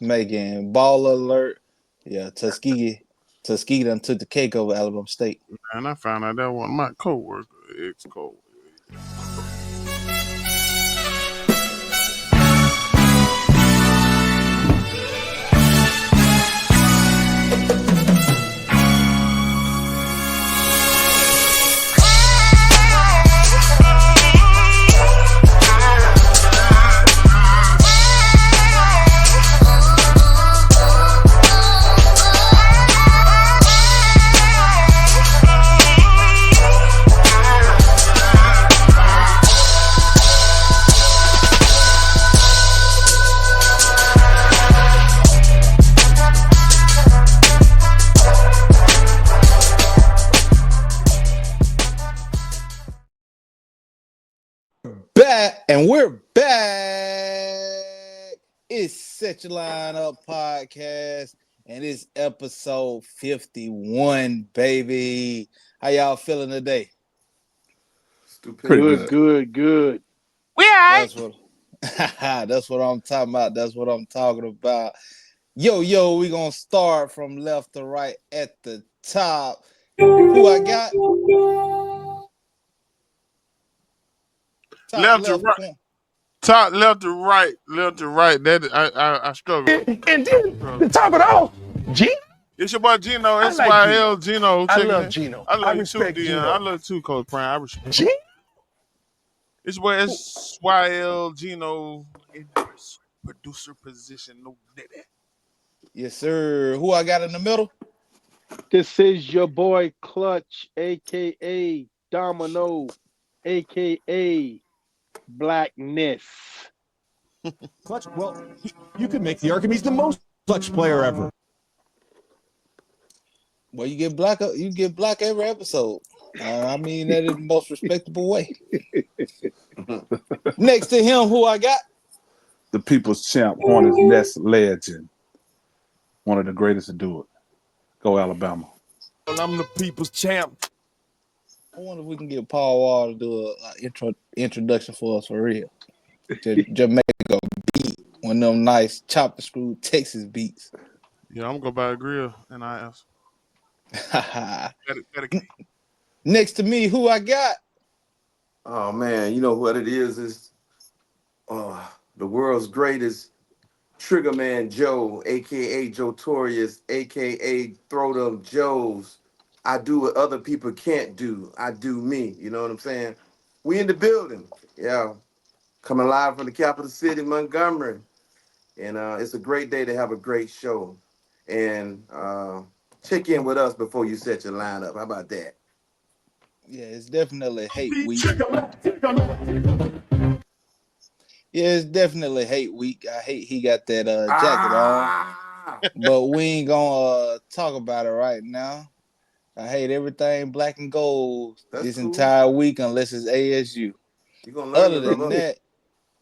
making ball alert. Yeah, Tuskegee done took the cake over Alabama State. And I found out that one of my coworker, ex-coworker. Back and we're back. It's Set Your Line Up podcast, and it's episode 51, baby. How y'all feeling today? Stupid. Good. We all right. That's what I'm talking about. That's what I'm talking about. Yo, we gonna start from left to right at the top. Who I got? Left to right. Top, left to right. That I struggle. And then to top it off, Gino. It's your boy Gino. I like SYL Gino. I love Gino. I love you respect too, Gino. Dion. I love you too, Coach Prime. I respect. Gino. It's your boy SYL Gino in the producer position. No daddy. Yes, sir. Who I got in the middle? This is your boy Clutch, aka Domino, aka Blackness. Clutch, well, you could make the argument he's the most clutch player ever. Well, you get black every episode. I mean that in the most respectable way. Next to him, who I got? The people's champ, Hornets Nest legend. One of the greatest to do it. Go Alabama. And I'm the people's champ. I wonder if we can get Paul Wall to do an introduction for us for real. Jamaica beat one of them nice chop the screw Texas beats. Yeah, I'm gonna go buy a grill and I ask. Next to me, who I got? Oh man, you know what it is? Is the world's greatest Trigger Man Joe, aka Joe Torius, aka Throw Them Joes. I do what other people can't do. I do me. You know what I'm saying? We in the building. Yeah. Coming live from the capital city, Montgomery. And it's a great day to have a great show. And check in with us before you set your lineup. How about that? Yeah, it's definitely hate week. Yeah, it's definitely hate week. I hate he got that jacket on. But we ain't gonna talk about it right now. I hate everything black and gold this entire week unless it's ASU. Other than that,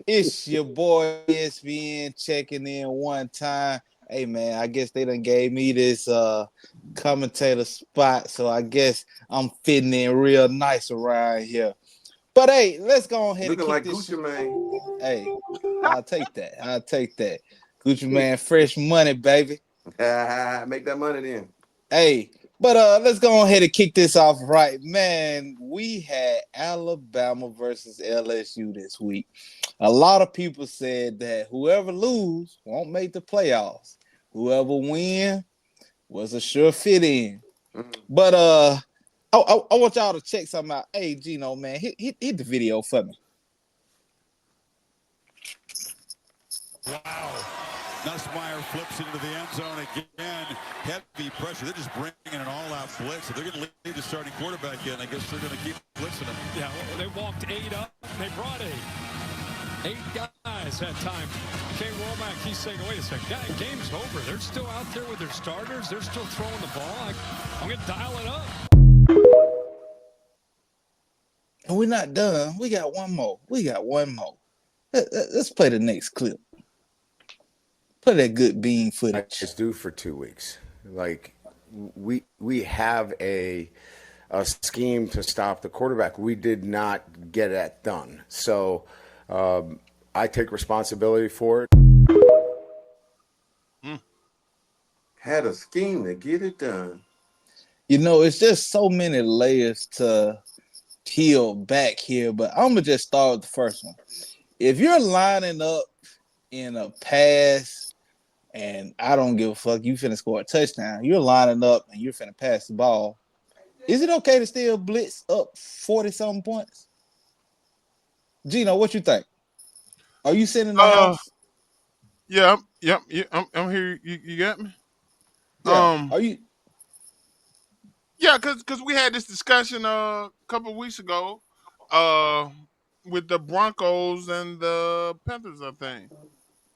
it's your boy ESPN checking in one time. Hey man, I guess they done gave me this commentator spot, so I guess I'm fitting in real nice around here. But hey, let's go ahead Looking and kick like this. Gucci Mane. Hey, I'll take that. Gucci Man, fresh money, baby. Make that money then. Hey, but let's go ahead and kick this off right, man. We had Alabama versus LSU this week. A lot of people said that whoever lose won't make the playoffs. Whoever win was a sure fit in. But I want y'all to check something out. Hey, Gino, man, hit the video for me. Wow. Nussmeier flips into the end zone again. Heavy pressure. They're just bringing an all-out blitz. If they're going to lead the starting quarterback in, I guess they're going to keep blitzing him. Yeah, they walked 8 up. They brought 8. 8 guys had time. Kane Womack, he's saying, wait a second, game's over. They're still out there with their starters. They're still throwing the ball. I'm going to dial it up. And we're not done. We got one more. Let's play the next clip. Play that good bean footage. It's due for 2 weeks. Like we have a scheme to stop the quarterback. We did not get that done. So I take responsibility for it. Had a scheme to get it done. You know, it's just so many layers to peel back here, but I'm gonna just start with the first one. If you're lining up in a pass, and I don't give a fuck, you finna score a touchdown. You're lining up and you're finna pass the ball. Is it okay to still blitz up 40-something points? Gino, what you think? Are you sitting in the house? Yeah, I'm here. You got me? Yeah. Are you? Yeah, cause we had this discussion a couple of weeks ago, with the Broncos and the Panthers, I think,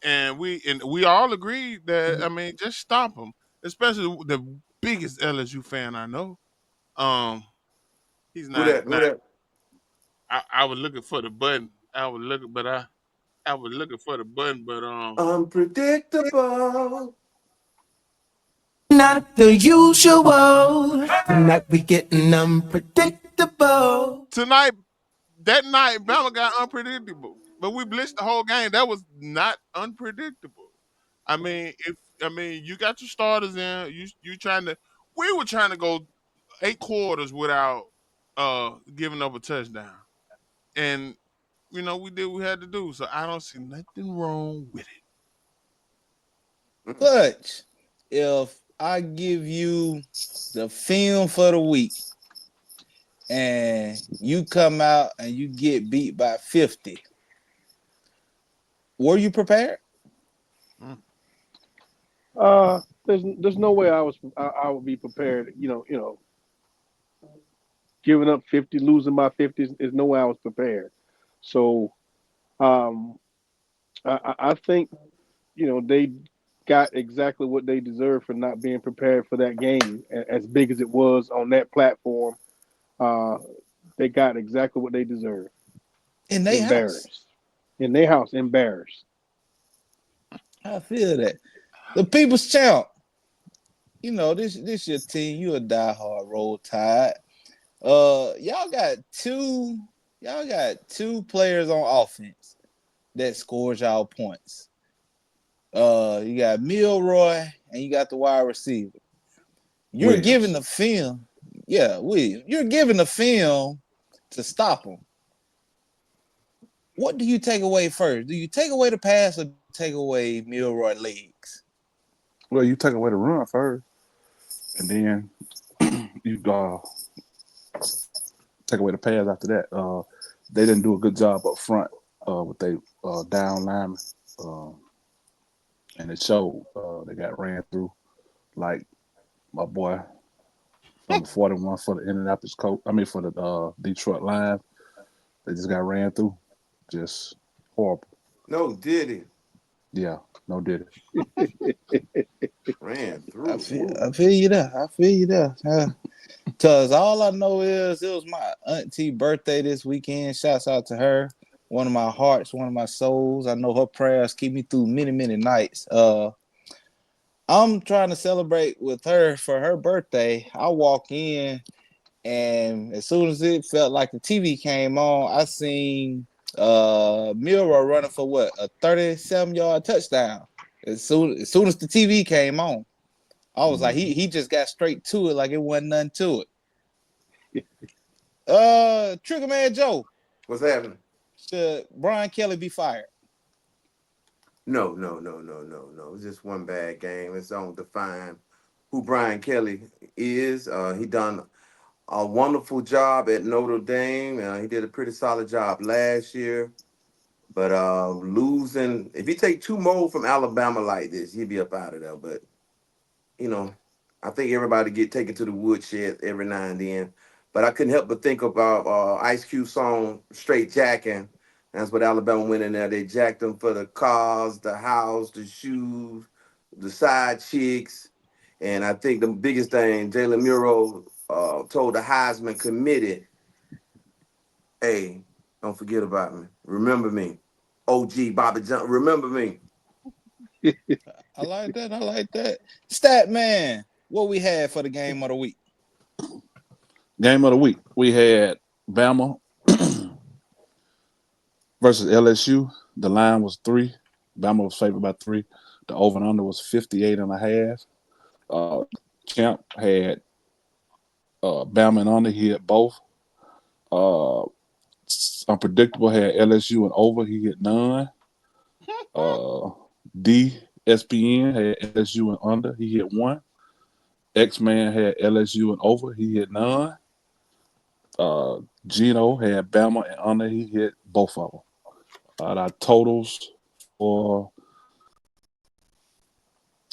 and we all agreed that, I mean, just stop them, especially the biggest LSU fan I know. He's Who not. that? Who that? I was looking for the button. I was looking for the button, but Unpredictable. Not the usual. Tonight we getting unpredictable. That night, Bama got unpredictable, but we blitzed the whole game. That was not unpredictable. I mean, you got your starters in. You trying to. We were trying to go 8 quarters without giving up a touchdown, and we did what we had to do. So I don't see nothing wrong with it. But if I give you the film for the week and you come out and you get beat by 50, were you prepared? There's no way I would be prepared. Giving up 50, losing by 50 is no way I was prepared. So, I think they got exactly what they deserved for not being prepared for that game, as big as it was on that platform. They got exactly what they deserved. In their house. In their house, embarrassed. I feel that. The People's Champ. This your team. You a diehard Roll Tide. Y'all got two players on offense that scores y'all points. You got Milroy and you got the wide receiver. You're giving the film. Yeah, you're giving the film to stop them. What do you take away first? Do you take away the pass or take away Milroy legs? Well, you take away the run first, and then you take away the pass after that. They didn't do a good job up front with they down linemen, and it showed. They got ran through, like my boy number 41 for the Indianapolis coach. I mean, for the Detroit Lions, they just got ran through. Just horrible. No, did he? Yeah, no did it. Ran through. I feel you there. Cause all I know is it was my auntie birthday this weekend. Shouts out to her. One of my hearts, one of my souls. I know her prayers keep me through many, many nights. I'm trying to celebrate with her for her birthday. I walk in, and as soon as it felt like the TV came on, I seen Milroy running for what, a 37-yard touchdown. As soon as the TV came on, I was like, he just got straight to it like it wasn't nothing to it. Trigger Man Joe, what's happening? Should Brian Kelly be fired? No. It's just one bad game. It's don't define who Brian Kelly is. He done a wonderful job at Notre Dame. He did a pretty solid job last year. But losing, if you take 2 more from Alabama like this, he'd be up out of there. But, I think everybody get taken to the woodshed every now and then. But I couldn't help but think about Ice Cube's song, Straight Jacking. That's what Alabama went in there. They jacked them for the cars, the house, the shoes, the side chicks. And I think the biggest thing, Jalen Milroy told the Heisman committee, hey, don't forget about me. Remember me. OG Bobby Johnson, remember me. I like that. Stat man, what we had for the game of the week? Game of the week. We had Bama versus LSU. The line was 3. Bama was favored by 3. The over and under was 58.5. Champ had Bama and under. He hit both. Unpredictable had LSU and over. He hit none. DSPN had LSU and under. He hit one. X-Man had LSU and over. He hit none. Gino had Bama and under. He hit both of them. Our totals for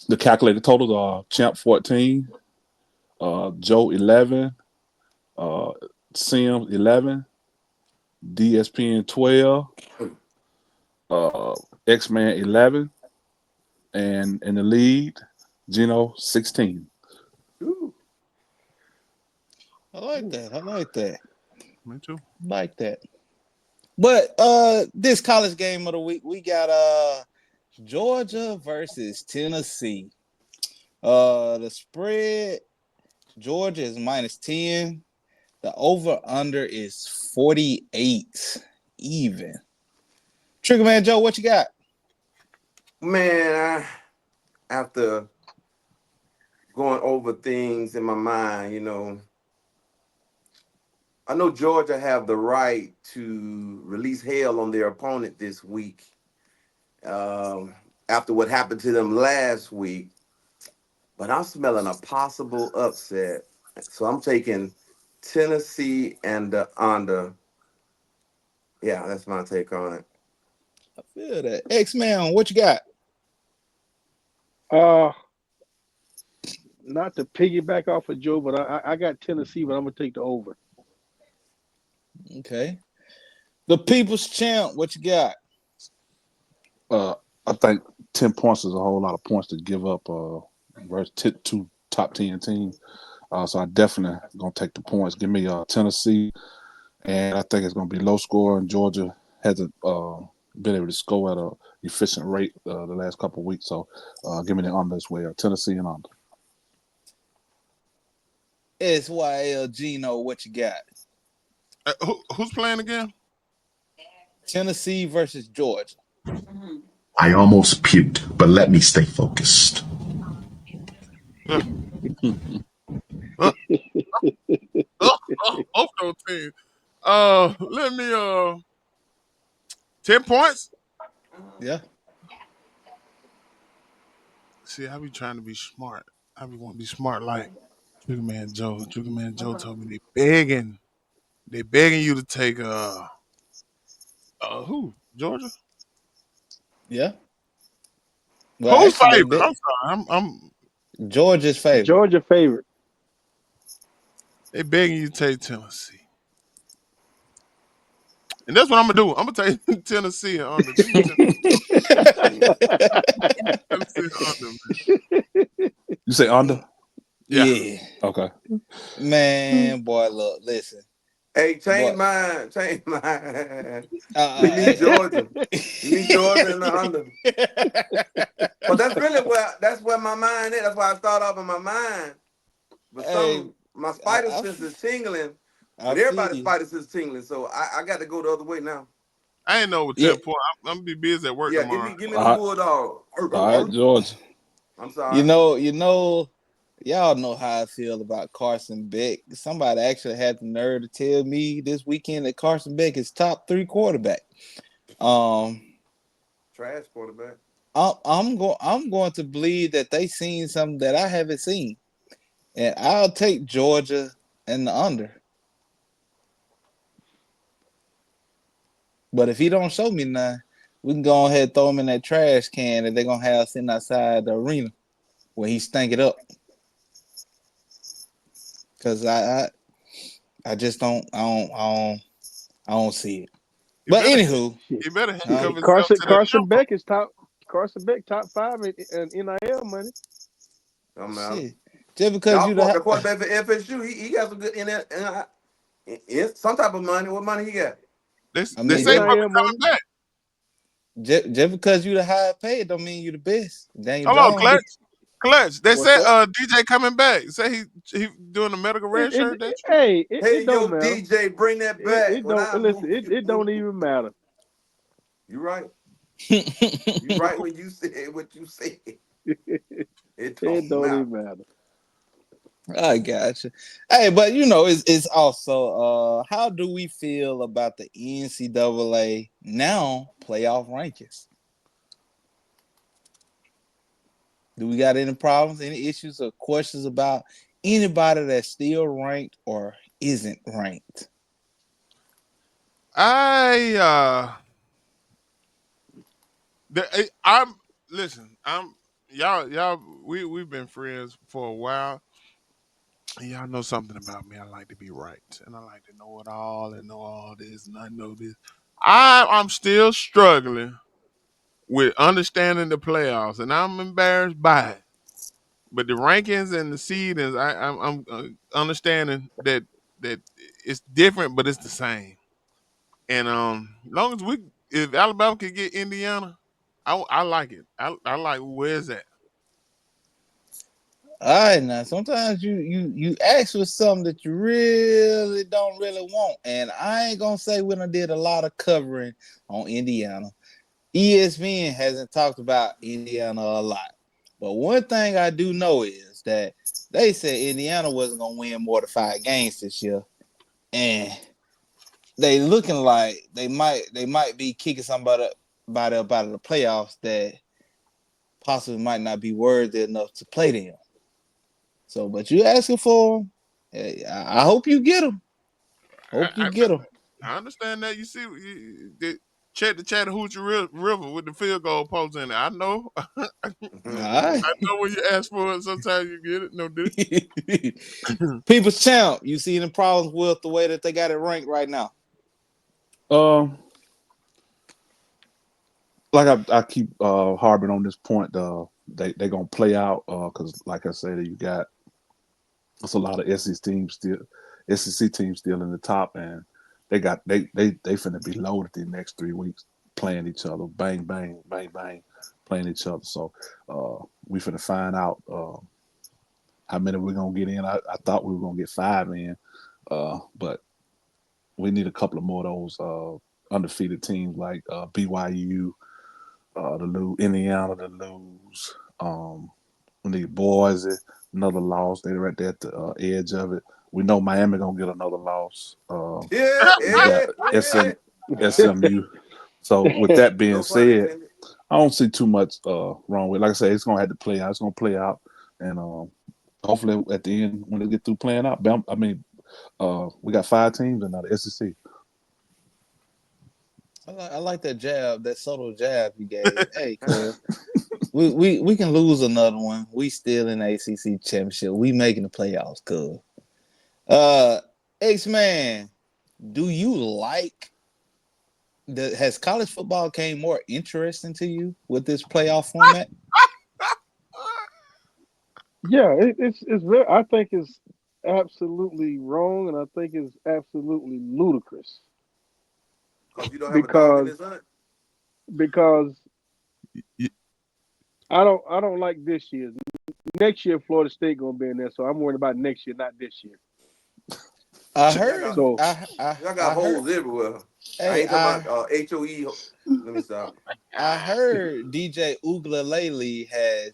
the calculated totals are Champ 14, Joe 11, Sims 11, DSPN 12, X-Man 11, and in the lead, Gino 16. Ooh. I like that. Me too. Like that. But this college game of the week, we got Georgia versus Tennessee. The spread, Georgia is -10. The over-under is 48 even. Trigger Man Joe, what you got? Man, after going over things in my mind, you know, I know Georgia have the right to release hell on their opponent this week after what happened to them last week. But I'm smelling a possible upset. So I'm taking Tennessee and the under. Yeah, that's my take on it. I feel that. X-Man, what you got? Not to piggyback off of Joe, but I got Tennessee, but I'm gonna take the over. Okay. The People's Champ, what you got? I think 10 points is a whole lot of points to give up versus two top 10 teams. So I definitely going to take the points. Give me Tennessee, and I think it's going to be low score, and Georgia hasn't been able to score at an efficient rate the last couple of weeks. So give me the under as well. Tennessee and under. SYL Gino, what you got? Who's playing again? Tennessee versus Georgia. I almost puked, but let me stay focused. Both those teams. Let me 10 points. Yeah. See, I be trying to be smart. I be want to be smart like Trigger Man Joe. Trigger Man Joe told me they begging you to take who? Georgia? Yeah. Well, Who's actually, favorite? I'm sorry. I'm Georgia's favorite. Georgia favorite. They begging you to take Tennessee. And that's what I'm gonna do. I'm gonna take Tennessee and under. Give me Tennessee under, man. You say under? Yeah. Okay. Man, boy, look, listen. Hey, change mine. Give me Georgia. Give me Georgia and the under. But that's where my mind is. That's why I start off in my mind. But my spider sense is tingling. But everybody's spider sense is tingling. So I got to go the other way now. I ain't know with 10 points. I'm gonna be busy at work tomorrow. Give me the Bulldog. All right, Georgia. I'm sorry. You know, y'all know how I feel about Carson Beck. Somebody actually had the nerve to tell me this weekend that Carson Beck is top 3 quarterback. Trash quarterback. I'm going to believe that they seen something that I haven't seen, and I'll take Georgia and the under. But if he don't show me none, we can go ahead and throw him in that trash can that they're gonna have sitting outside the arena when he stank it up. Cause I just don't see it. But anywho, you better Carson Beck is top. Carson Beck top 5 in NIL money. Shit. Just because you the quarterback for FSU, he got some good some type of money. What money he got? They say coming back. Just because you the high paid don't mean you the best. Hold on, Clutch. They said DJ coming back. Say he doing a medical red shirt. It don't matter. DJ, bring that back. It don't even matter. You're right. You're right when you said what you said. It It don't even matter. I got you. Hey, but it's also how do we feel about the NCAA now playoff rankings? Do we got any problems, any issues, or questions about anybody that's still ranked or isn't ranked? Y'all we've been friends for a while. Y'all know something about me. I like to be right, and I like to know it all and know all this, and I know this. I'm still struggling with understanding the playoffs, and I'm embarrassed by it. But the rankings and the seedings, I'm understanding that it's different, but it's the same. And long as if Alabama can get Indiana, I like it. I like where's that. All right, now sometimes you ask for something that you really don't really want, and I ain't gonna say we done did a lot of covering on Indiana. ESPN hasn't talked about Indiana a lot, but one thing I do know is that they said Indiana wasn't gonna win more than 5 games this year, and they looking like they might be kicking somebody up out of the playoffs that possibly might not be worthy enough to play them. So, but you asking for them, hey, I hope you get them. Hope you get them. I understand that. You see, check the Chattahoochee River with the field goal post in it. I know. I know when you ask for it, sometimes you get it. No different. People's Champ, you see any problems with the way that they got it ranked right now? Like I keep harping on this point. They gonna play out because, like I said, it's a lot of SEC teams still in the top, and they finna be loaded the next 3 weeks playing each other, bang bang bang bang, playing each other. So we finna find out how many we're gonna get in. I thought we were gonna get 5 in, but we need a couple of more of those undefeated teams like BYU. To lose Indiana, to lose. We need Boise, another loss. They're right there at the edge of it. We know Miami gonna get another loss. SMU. So with that being said, I don't see too much wrong with it. Like I said, it's gonna have to play out. It's gonna play out, and hopefully at the end when they get through playing out, we got 5 teams in the SEC. I like that jab, that subtle jab you gave. Hey, cuz we can lose another one. We still in the ACC championship. We making the playoffs, cuz. X-Man, do you like has college football came more interesting to you with this playoff format? Yeah, it's very. I think it's absolutely wrong, and I think it's absolutely ludicrous. You don't have a dog in his hunt? Because I don't like this year. Next year, Florida State gonna be in there, so I'm worried about next year, not this year. I heard. Y'all got holes everywhere. Hey, I ain't talking about HOE. Let me stop. I heard DJ Uiagalelei has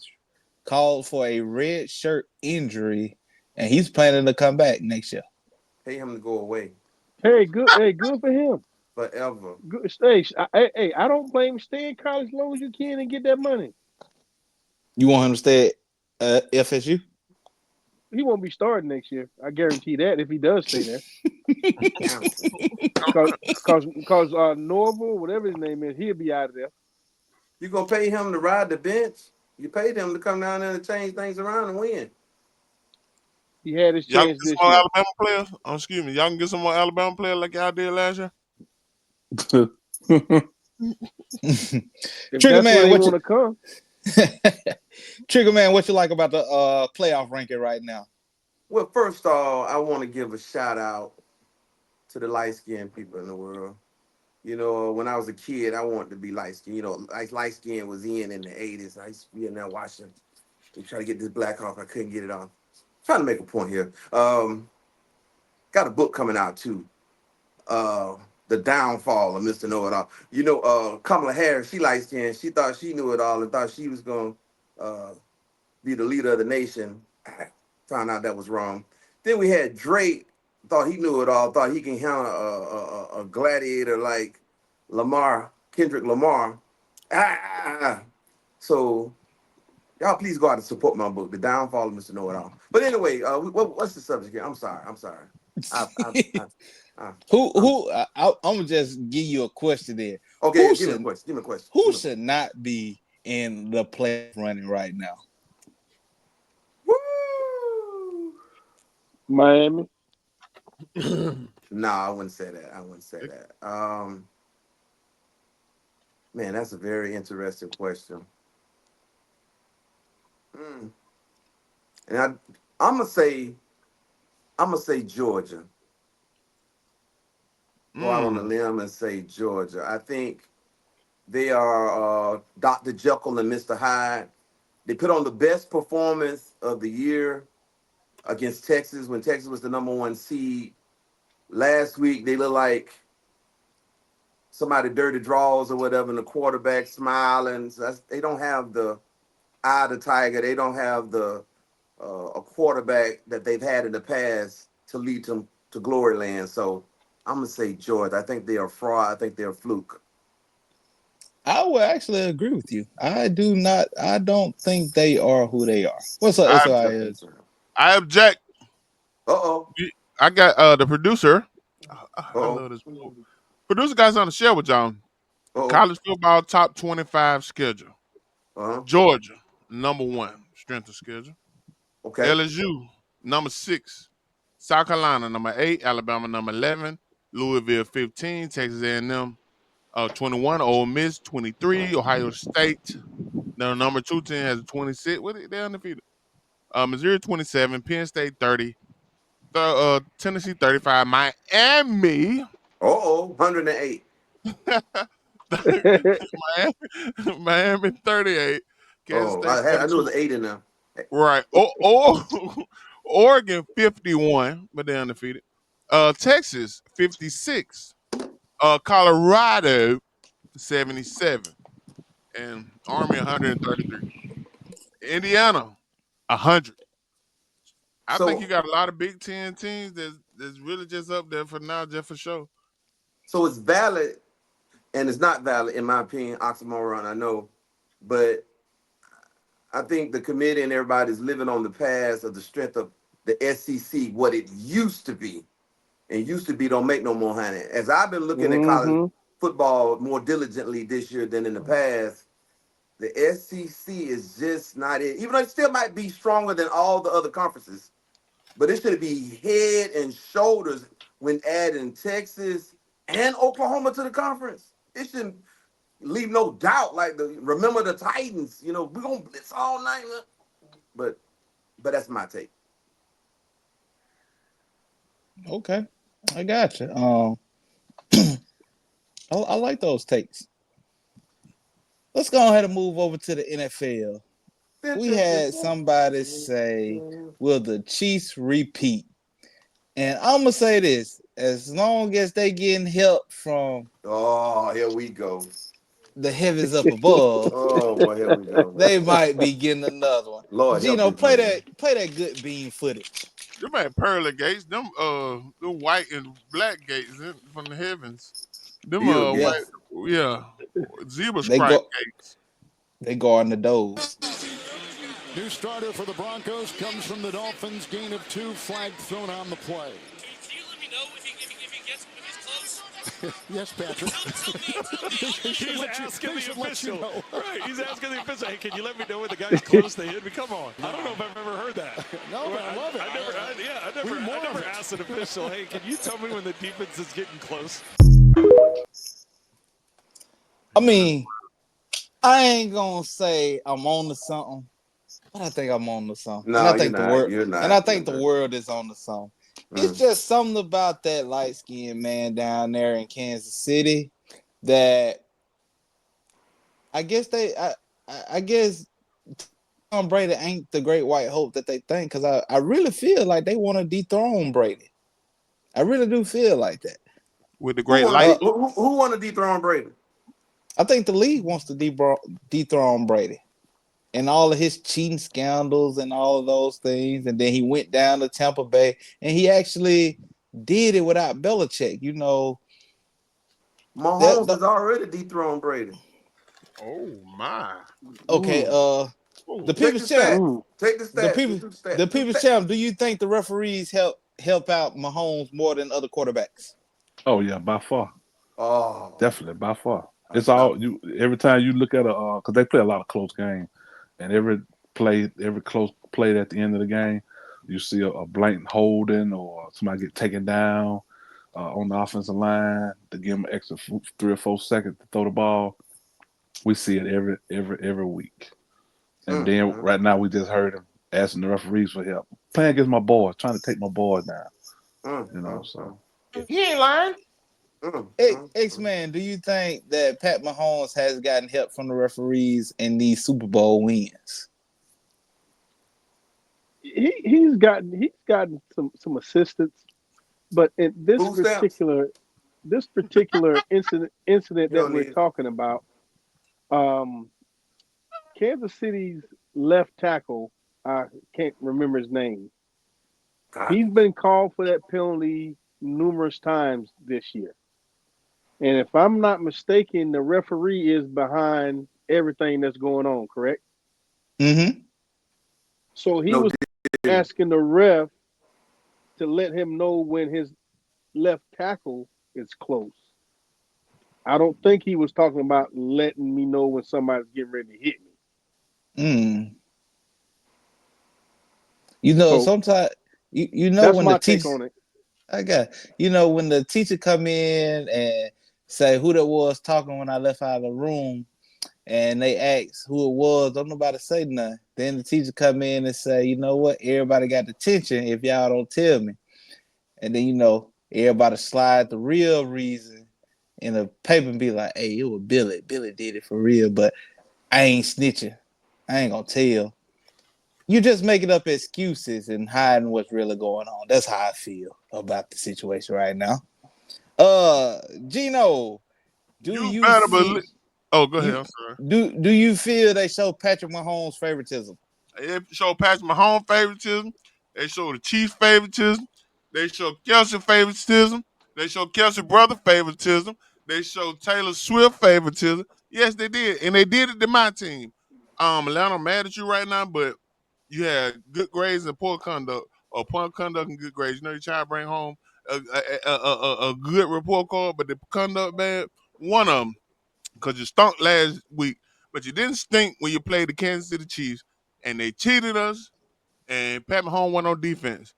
called for a red shirt injury, and he's planning to come back next year. Pay him to go away. Hey, good for him. Forever. Good, stay. Hey, I don't blame him. Stay in college as long as you can and get that money. You want him to stay at FSU? He won't be starting next year. I guarantee that if he does stay there. Because Norval, whatever his name is, he'll be out of there. You gonna pay him to ride the bench? You paid him to come down there and change things around and win. He had his chance this year. Alabama players? Excuse me. Y'all can get some more Alabama players like y'all did last year? Trigger Man, what you come? Trigger Man, what you like about the playoff ranking right now? Well, first off, I want to give a shout out to the light-skinned people in the world. You know, when I was a kid, I wanted to be light-skinned. You know, like light-skinned was in the 80s. I used to be in there watching. We try to get this black off. I couldn't get it on. Trying to make a point here. Got a book coming out too. The Downfall of Mr. Know-It-All. You know, Kamala Harris, she light skinned. She thought she knew it all and thought she was gonna be the leader of the nation. I found out that was wrong. Then we had Drake, thought he knew it all, thought he can handle a gladiator like Kendrick Lamar. So y'all please go out and support my book, The Downfall of Mr. Know-It-All. But anyway, what's the subject here? I'm sorry. I'm gonna just give you a question there. Okay, give me a question. Who should not be in the play running right now? Woo! Miami. No, I wouldn't say that. Man, that's a very interesting question. And I'm gonna say Georgia. Go out on a limb and say Georgia. I think they are Dr. Jekyll and Mr. Hyde. They put on the best performance of the year against Texas when Texas was the #1 seed. Last week, they look like somebody dirty draws or whatever, and the quarterback smiling. So they don't have the eye of the tiger. They don't have a quarterback that they've had in the past to lead them to glory land. So I'm going to say Georgia. I think they are fraud. I think they're a fluke. I would actually agree with you. I don't think they are who they are. What's up? I object. Uh-oh. I got the producer. I love this. Producer guys on the show with y'all. College football top 25 schedule. Georgia, #1 strength of schedule. Okay. LSU, #6. South Carolina, #8. Alabama, #11. Louisville, 15. Texas A&M, 21. Ole Miss, 23. Ohio State, the #2 team has 26. They're undefeated. Missouri, 27. Penn State, 30. Tennessee, 35. Miami. 108. Miami, 38. Kansas State, I knew it was 8 in there. Right. Oregon, 51, but they're undefeated. Texas, 56. Colorado, 77. And Army, 133. Indiana, 100. I think you got a lot of Big Ten teams that's really just up there for now, just for show. So it's valid and it's not valid, in my opinion. Oxymoron, I know. But I think the committee and everybody's living on the past of the strength of the SEC, what it used to be. And used to be don't make no more honey. As I've been looking at college football more diligently this year than in the past, the SEC is just not it. Even though it still might be stronger than all the other conferences, but it should be head and shoulders when adding Texas and Oklahoma to the conference. It shouldn't leave no doubt. Like remember the Titans, we're gonna blitz all night. But that's my take. Okay, I got you. I like those takes. Let's go ahead and move over to the NFL. We had somebody say, will the Chiefs repeat? And I'm going to say this. As long as they getting help from... Oh, here we go. The heavens up above. Oh, boy, here we go. They might be getting another one. Lord, Gino, play that good bean footage. Them ain't pearly gates. Them white and black gates from the heavens. Them white, zebra stripe gates. They guarding the doors. New starter for the Broncos comes from the Dolphins. Gain of 2, flag thrown on the play. Can you let me know if he gets close? Yes, Patrick. He's asking the official. Right, he's asking the official. Hey, can you let me know when the guy's close to hit me? Come on. I don't know if I've ever heard that. No, but I love it. I never asked an official, hey, can you tell me when the defense is getting close? I mean, I ain't gonna say I'm on to something, but I think I'm on to something. No, and I think you're not. And I think the world is on to something. It's just something about that light-skinned man down there in Kansas City that I guess Tom Brady ain't the great white hope that they think, because I really feel like they want to dethrone Brady. I really do feel like that. With the great light. Who want to dethrone Brady? I think the league wants to dethrone Brady. and all of his cheating scandals and all of those things. And then he went down to Tampa Bay, and he actually did it without Belichick. You know, Mahomes has already dethroned Brady. Oh my. okay. The people's champ. Take the stats. The people's champ. Do you think the referees help out Mahomes more than other quarterbacks? Oh yeah, by far. Oh, definitely by far. It's all you. Every time you look at because they play a lot of close games, and every close play at the end of the game, you see a blatant holding or somebody get taken down on the offensive line to give them an extra 3 or 4 seconds to throw the ball. We see it every week. And then right now we just heard him asking the referees for help. Playing against my boys, trying to take my boys down. You know, so he ain't lying. X-Man, do you think that Pat Mahomes has gotten help from the referees in these Super Bowl wins? He's gotten some assistance, but in this particular incident that we're talking about, Kansas City's left tackle, I can't remember his name. He's been called for that penalty numerous times this year. And if I'm not mistaken, the referee is behind everything that's going on, correct? Mm-hmm. So he was asking the ref to let him know when his left tackle is close. I don't think he was talking about letting me know when somebody's getting ready to hit me. You know, sometimes you know that's when my the take teacher, on it. when the teacher come in and say who that was talking when I left out of the room, and they ask who it was, don't nobody say nothing. Then the teacher come in and say, you know what, everybody got detention if y'all don't tell me. And then everybody slide the real reason in the paper and be like, hey, it was Billy. Billy did it for real, but I ain't snitching. I ain't gonna tell. You just making up excuses and hiding what's really going on. That's how I feel about the situation right now. Gino, Oh, go ahead. I'm sorry. Do you feel they show Patrick Mahomes favoritism? They show Patrick Mahomes favoritism. They show the Chiefs favoritism. They show Kelsey favoritism. They show Kelsey brother favoritism. They show Taylor Swift favoritism. Yes, they did, and they did it to my team. Atlanta, I'm mad at you right now, but you had good grades and poor conduct, or poor conduct and good grades. You try to bring home a good report card, but the conduct bad. One of them, because you stunk last week, but you didn't stink when you played the Kansas City Chiefs, and they cheated us, and Pat Mahomes went on defense,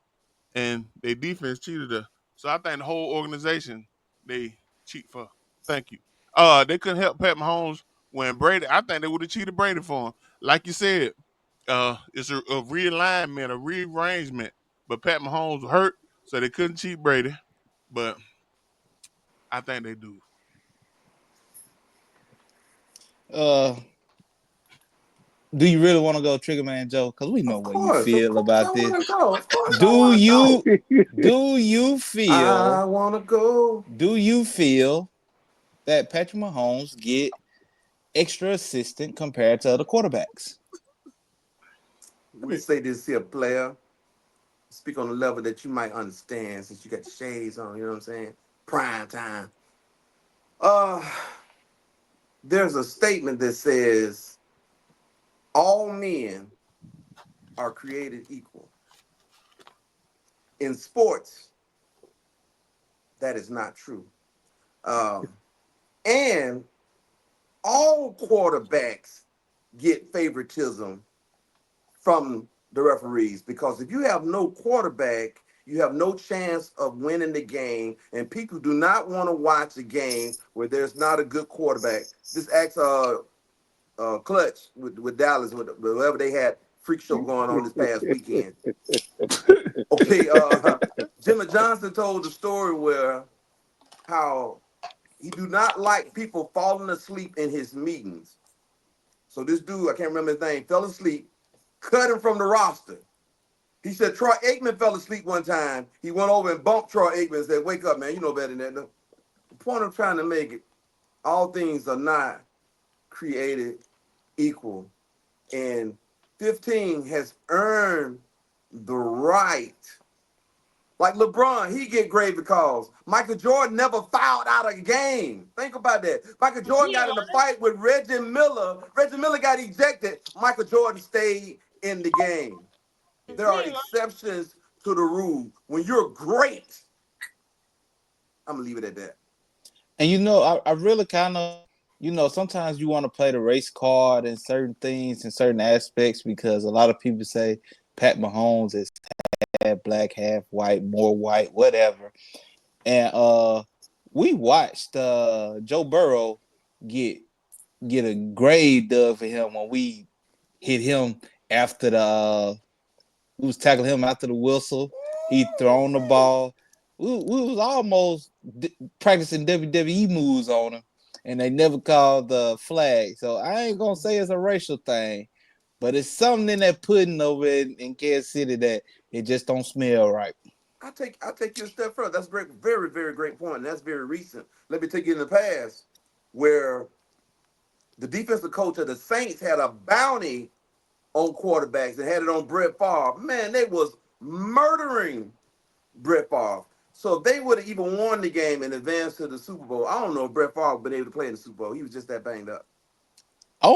and their defense cheated us. So I think the whole organization, they cheat for. Thank you. They couldn't help Pat Mahomes when Brady, I think they would have cheated Brady for him. Like you said, it's a realignment, a rearrangement, but Pat Mahomes was hurt, so they couldn't cheat Brady, but I think they do. Do you really want to go Trigger Man Joe? Because we know what you feel about this. Do you feel? I want to go. Do you feel that Patrick Mahomes get extra assistant compared to other quarterbacks? Let me say this here, player. Speak on a level that you might understand since you got the shades on. You know what I'm saying? Prime time. There's a statement that says all men are created equal. In sports, that is not true. And all quarterbacks get favoritism from the referees, because if you have no quarterback, you have no chance of winning the game, and people do not want to watch a game where there's not a good quarterback. This acts Clutch with Dallas, with whatever they had freak show going on this past weekend. Okay, Jimmy Johnson told the story where how he do not like people falling asleep in his meetings. So this dude, I can't remember his name, fell asleep, cut him from the roster. He said Troy Aikman fell asleep one time. He went over and bumped Troy Aikman and said, wake up, man, you know better than that. The point I'm trying to make it, all things are not created equal. And 15 has earned the right. Like LeBron, he get gravy calls. Michael Jordan never fouled out a game. Think about that. Michael Jordan got in a fight with Reggie Miller. Reggie Miller got ejected. Michael Jordan stayed in the game. There are exceptions to the rule. When you're great, I'm going to leave it at that. And I really kind of, sometimes you want to play the race card in certain things in certain aspects because a lot of people say Pat Mahomes is half black, half white, more white, whatever. And we watched Joe Burrow get a grade dub for him when we hit him after we was tackling him after the whistle. He thrown the ball. We was almost practicing WWE moves on him, and they never called the flag. So I ain't gonna say it's a racial thing, but it's something in that pudding over in Kansas City that it just don't smell right. I'll take you a step further. That's great, very, very great point. And that's very recent. Let me take you in the past where the defensive coach of the Saints had a bounty on quarterbacks and had it on Brett Favre. Man, they was murdering Brett Favre. So if they would have even won the game and advanced to the Super Bowl, I don't know if Brett Favre would been able to play in the Super Bowl. He was just that banged up. I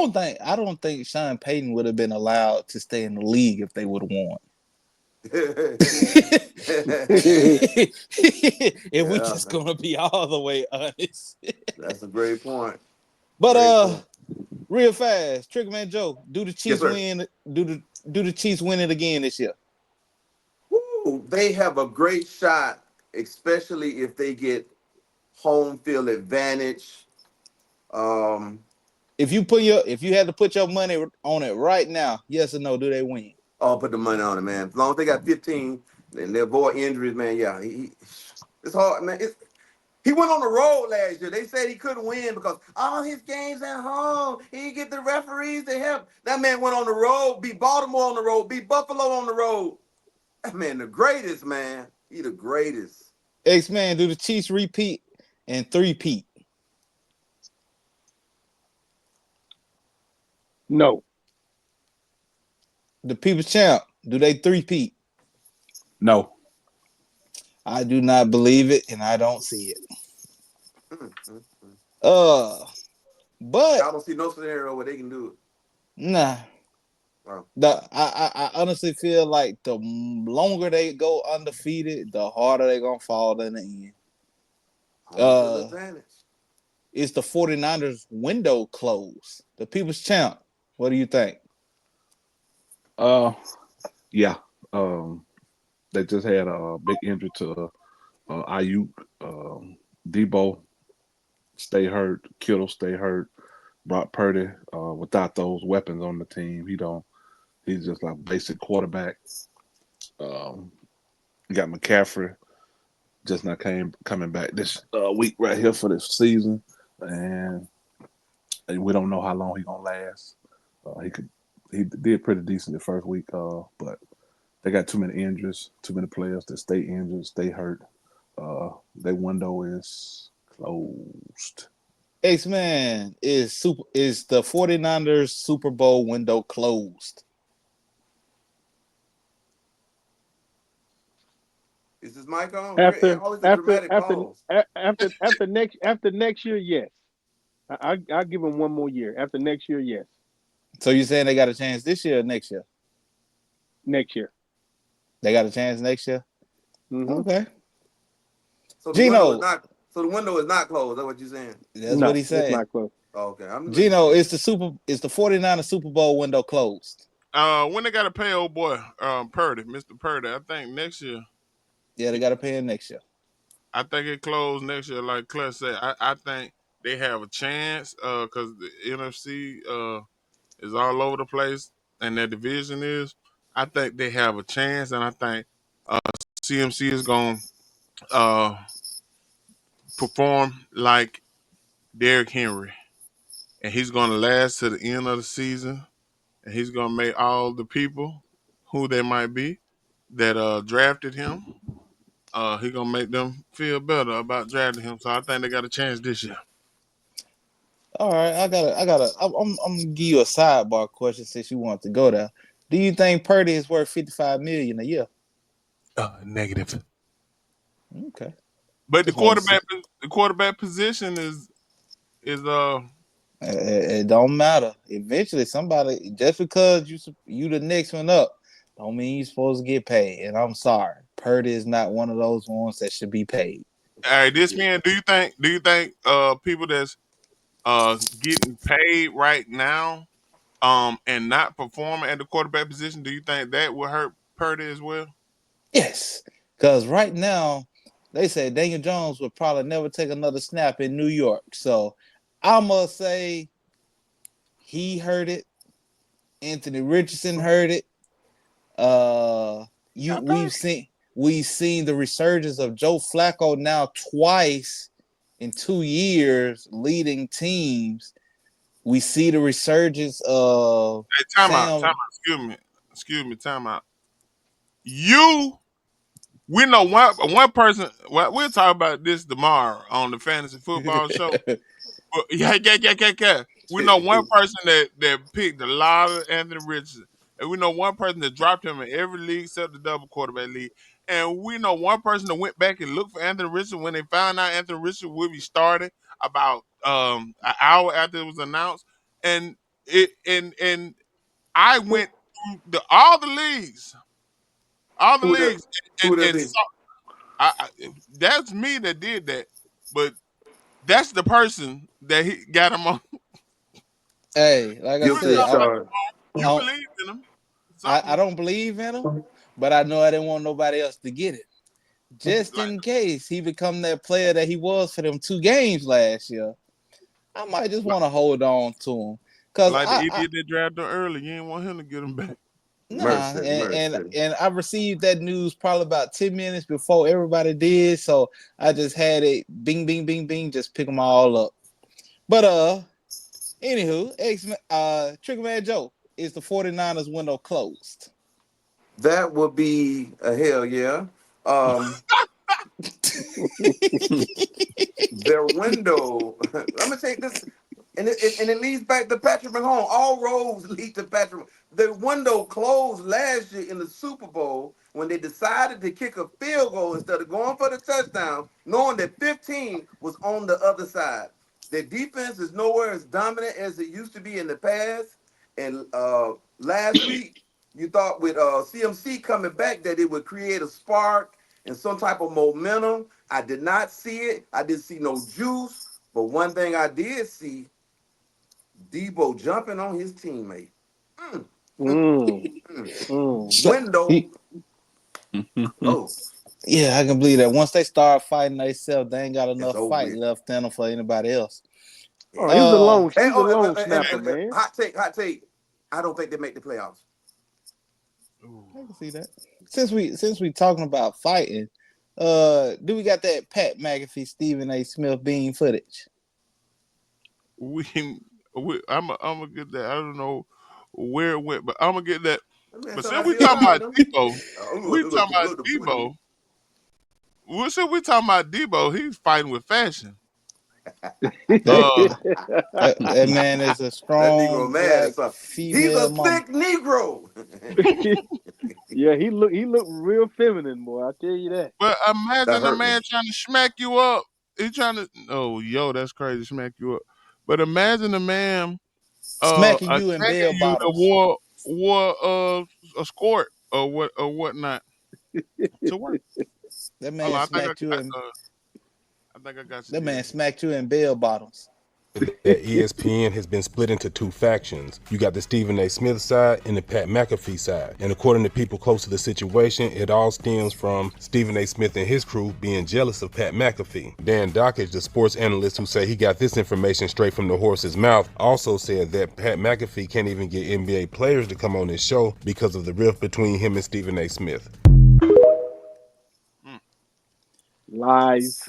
don't think Sean Payton would have been allowed to stay in the league if they would have won. If we just gonna be all the way honest. That's a great point. But real fast, Triggerman Joe, do the Chiefs win? Do the Chiefs win it again this year? Woo, they have a great shot, especially if they get home field advantage. If you had to put your money on it right now, yes or no, do they win? Oh, put the money on it, man. As long as they got 15 and they avoid injuries, man. Yeah, it's hard, man. He went on the road last year. They said he couldn't win because all his games at home, he didn't get the referees to help. That man went on the road, beat Baltimore on the road, beat Buffalo on the road. That man, the greatest, man. He the greatest. X-Man, do the Chiefs repeat and three-peat? No. The People's Champ, do they three-peat? No. I do not believe it, and I don't see it. But I don't see no scenario where they can do it. Nah. Wow. I honestly feel like the longer they go undefeated, the harder they're gonna fall in the end. It's the 49ers window closed. The People's Champ. What do you think? Yeah. They just had a big injury to Ayuk. Debo stay hurt. Kittle stay hurt. Brock Purdy, without those weapons on the team, he's just like basic quarterback. You got McCaffrey just not coming back this week right here for this season, and we don't know how long he's gonna last. He did pretty decent the first week, but they got too many injuries, too many players that stay injured, stay hurt. Their window is closed. X-Man, is the 49ers Super Bowl window closed? Is this mic on? After next year, yes. I'll give them one more year. After next year, yes. So you're saying they got a chance this year or next year? Next year. They got a chance next year? Mm-hmm. Okay. So Gino. The window is not closed. Is that what you're saying? That's what he said. It's not closed. Oh, okay. Gino, is the 49ers Super Bowl window closed? When they got to pay old boy Purdy, Mr. Purdy, I think next year. Yeah, they got to pay him next year. I think it closed next year, like Clutch said. I think they have a chance because the NFC is all over the place and their division is. I think they have a chance, and I think CMC is going to perform like Derrick Henry, and he's going to last to the end of the season, and he's going to make all the people who they might be that drafted him. He's going to make them feel better about drafting him. So I think they got a chance this year. All right, I'm gonna give you a sidebar question since you want to go there. Do you think Purdy is worth $55 million a year? Negative. Okay. But Just want to see. the quarterback position is It don't matter. Eventually, somebody just because you the next one up, don't mean you're supposed to get paid. And I'm sorry, Purdy is not one of those ones that should be paid. all right. This man, do you think people that's getting paid right now and not performing at the quarterback position, do you think that will hurt Purdy as well? Yes, because right now they say Daniel Jones would probably never take another snap in New York. So I must say he heard it. Anthony Richardson heard it. We've seen the resurgence of Joe Flacco now twice in 2 years leading teams. We see the resurgence of time out. Excuse me, time out. We know one person. Well, we'll talk about this tomorrow on the fantasy football show. But yeah. We know one person that picked a lot of Anthony Richardson, and we know one person that dropped him in every league except the double quarterback league. And we know one person that went back and looked for Anthony Richardson when they found out Anthony Richardson would be starting about an hour after it was announced. And I went through all the leagues, and saw, that's me that did that, but that's the person that he got him on. Hey, like I said, You believe in him. I don't believe in him, but I know I didn't want nobody else to get it. Just in case he become that player that he was for them 2 games last year, I might just want to hold on to him. Cause like the idiot that drafted him early, you didn't want him to get him back. Nah, and I received that news probably about 10 minutes before everybody did, so I just had it bing, bing, bing, bing, just pick them all up. But anywho, Triggerman Joe, is the 49ers window closed? That would be a hell yeah. Their window. I'm gonna take this, and it leads back to Patrick Mahomes. All roads lead to Patrick. The window closed last year in the Super Bowl when they decided to kick a field goal instead of going for the touchdown, knowing that 15 was on the other side. Their defense is nowhere as dominant as it used to be in the past. And last week, you thought with CMC coming back that it would create a spark and some type of momentum. I did not see it. I didn't see no juice. But one thing I did see, Debo jumping on his teammate. Window. Yeah, I can believe that. Once they start fighting themselves, they ain't got enough fight left in them for anybody else. Oh, he's a long snapper, man. Hot take. I don't think they make the playoffs. I can see that. Since we talking about fighting, do we got that Pat McAfee, Stephen A. Smith bean footage? I'm gonna get that. I don't know where it went, but I'm gonna get that. But since we talking about Debo, since we talking about Debo, he's fighting with fashion. That man is a strong black female. He's a thick Negro. Yeah, he look real feminine, boy. I tell you that. But imagine a man trying to smack you up. He's trying to. Oh, yo, that's crazy. Smack you up. But imagine a man smacking you in bell bottles. Wore a skirt or whatnot to work. That man smacked you in. I think I got you. That man smacked you in bell bottoms. That ESPN has been split into 2 factions. You got the Stephen A. Smith side and the Pat McAfee side. And according to people close to the situation, it all stems from Stephen A. Smith and his crew being jealous of Pat McAfee. Dan Dockage, the sports analyst who say he got this information straight from the horse's mouth, also said that Pat McAfee can't even get NBA players to come on his show because of the rift between him and Stephen A. Smith. Lies.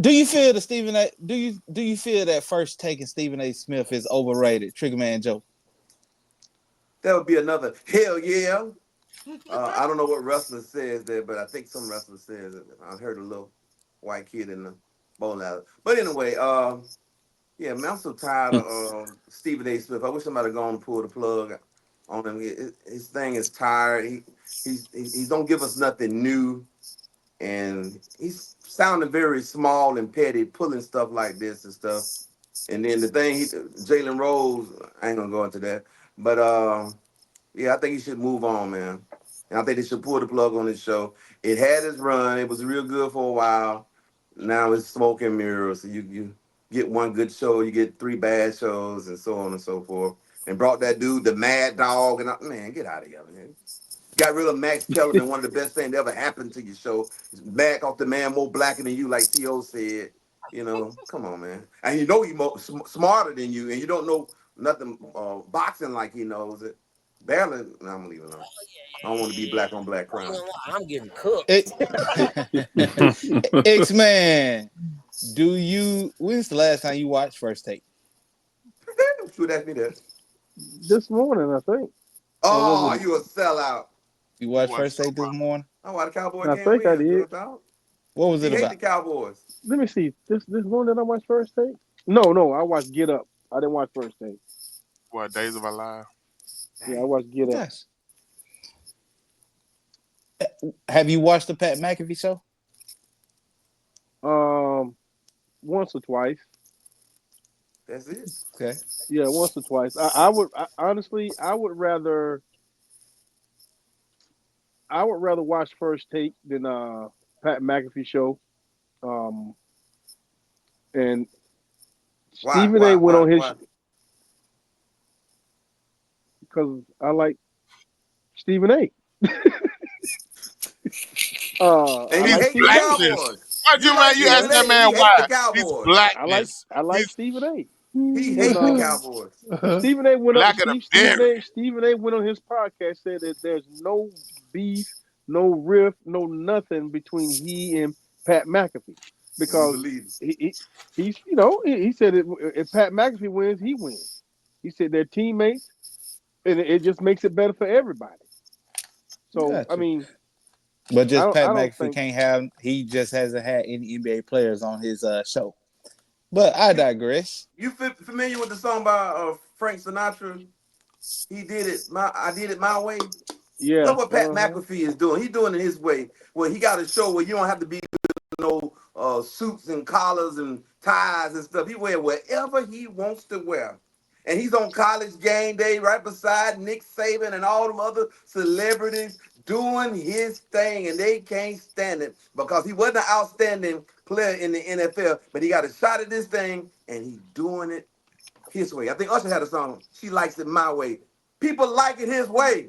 Do you feel that do you feel that first taking Stephen A. Smith is overrated, Triggerman Joe? That would be another hell yeah. I don't know what wrestler says there, but I think some wrestler says it. I heard a little white kid in the bowling alley. But anyway, Yeah, man, I'm so tired of Stephen A. Smith. I wish somebody gone and pull the plug on him. His thing is tired. He don't give us nothing new, and he's sounding very small and petty, pulling stuff like this and stuff. And then the thing, Jalen Rose, I ain't gonna go into that, but yeah, I think he should move on, man. And I think they should pull the plug on this show. It had its run. It was real good for a while. Now it's smoke and mirrors. So you get one good show, you get 3 bad shows, and so on and so forth. And brought that dude, the Mad Dog, and man, get out of here, man. Got rid of Max Kellerman, one of the best things that ever happened to your show. Back off the man more blacker than you, like T.O. said. You know, come on, man. And you know he's smarter than you, and you don't know nothing boxing like he knows it. Barely, no, I'm leaving alone. I don't want to be black on black crime. I'm getting cooked. X-Man, when's the last time you watched First Take? Should ask me that. This morning, I think. Oh, you a sellout. You watched First Take this morning? I watched the Cowboys I game. think I did. What was it hate about? the Cowboys. Let me see. This morning did I watch First Take? No, I watched Get Up. I didn't watch First Take. What, Days of Our Lives? Yeah, I watched Get Up. Nice. Have you watched the Pat McAfee show? Once or twice. That's it. Okay. Yeah, once or twice. I would honestly rather watch First Take than Pat McAfee show. And Stephen A. went on his because I like Stephen A. And he hates the Cowboys. Why'd you ask that man why? He's blackness. I like Stephen A. He hates the Cowboys. Stephen A. went Black of the berry. Stephen A. went on his podcast, said that there's no beef, no riff, no nothing between he and Pat McAfee. Because he's he said if Pat McAfee wins, he wins. He said they're teammates, and it just makes it better for everybody. So Gotcha. I mean, but just Pat McAfee he just hasn't had any NBA players on his show. But I digress. You familiar with the song by Frank Sinatra? He did it. I did it my way. Yeah. Look what Pat McAfee is doing. He's doing it his way. Well, he got a show where you don't have to be no suits and collars and ties and stuff. He wear whatever he wants to wear. And he's on College Game Day right beside Nick Saban and all them other celebrities doing his thing, and they can't stand it because he wasn't an outstanding player in the NFL, but he got a shot at this thing, and he's doing it his way. I think Usher had a song, She Likes It My Way. People like it his way.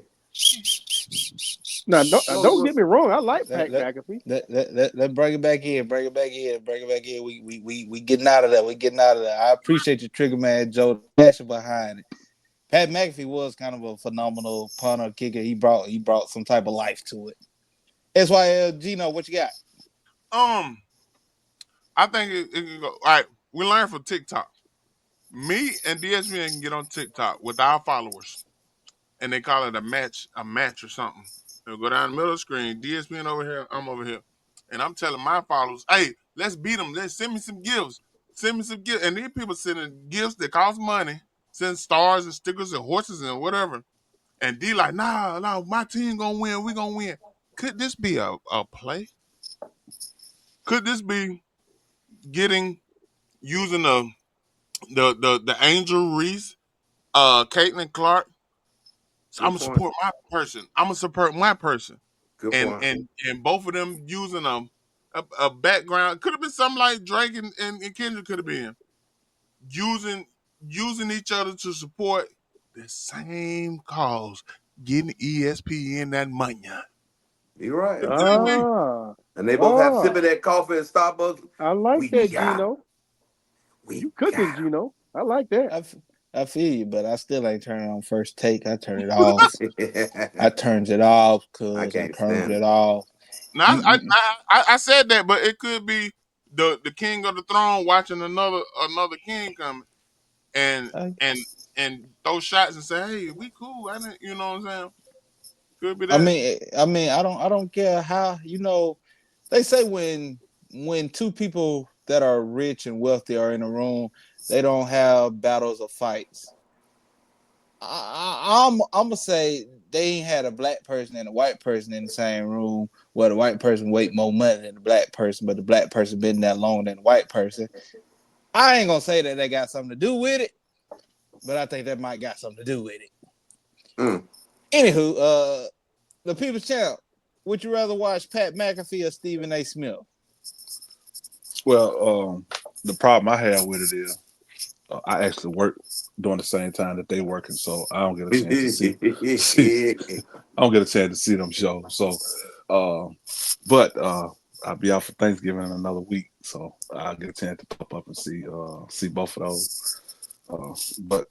Now, don't get me wrong. I like Pat McAfee. Let's bring it back in. Bring it back in. We getting out of that. I appreciate your Trigger Man Joe passion behind it. Pat McAfee was kind of a phenomenal punter kicker. He brought some type of life to it. SYL Gino, what you got? I think it can go. All right, we learned from TikTok. Me and DSVN can get on TikTok with our followers, and they call it a match or something. They'll go down the middle of the screen. DSVN over here, I'm over here, and I'm telling my followers, "Hey, let's beat them. Let's send me some gifts. And these people sending gifts that cost money, send stars and stickers and horses and whatever. And D like, nah, my team gonna win. We gonna win. Could this be a play? Could this be using the Angel Reese, Caitlin Clark? So I'm gonna support my person. Good point. And both of them using a background. Could have been something like Drake and Kendrick could have been using each other to support the same cause, getting ESPN that money. You're right. And they both have sipping that coffee at Starbucks. I like that, Gino. You cooking, Gino? I like that. I feel you, but I still ain't turning on First Take. I turn it off. I turned it off because I turned it off. Now, I said that, but it could be the king of the throne watching another king coming, and throw shots and say, "Hey, we cool." You know what I'm saying? Could be that. I mean, I don't care how. They say when two people that are rich and wealthy are in a room, they don't have battles or fights. I'm gonna say they ain't had a black person and a white person in the same room where the white person make more money than the black person, but the black person been that long than the white person. I ain't gonna say that they got something to do with it, but I think that might got something to do with it. Anywho, the People's Champ, would you rather watch Pat McAfee or Stephen A. Smith? Well, the problem I have with it is I actually work during the same time that they working, so I don't get a chance to see. I don't get a chance to see them shows. So, but I'll be out for Thanksgiving in another week, so I'll get a chance to pop up and see both of those. But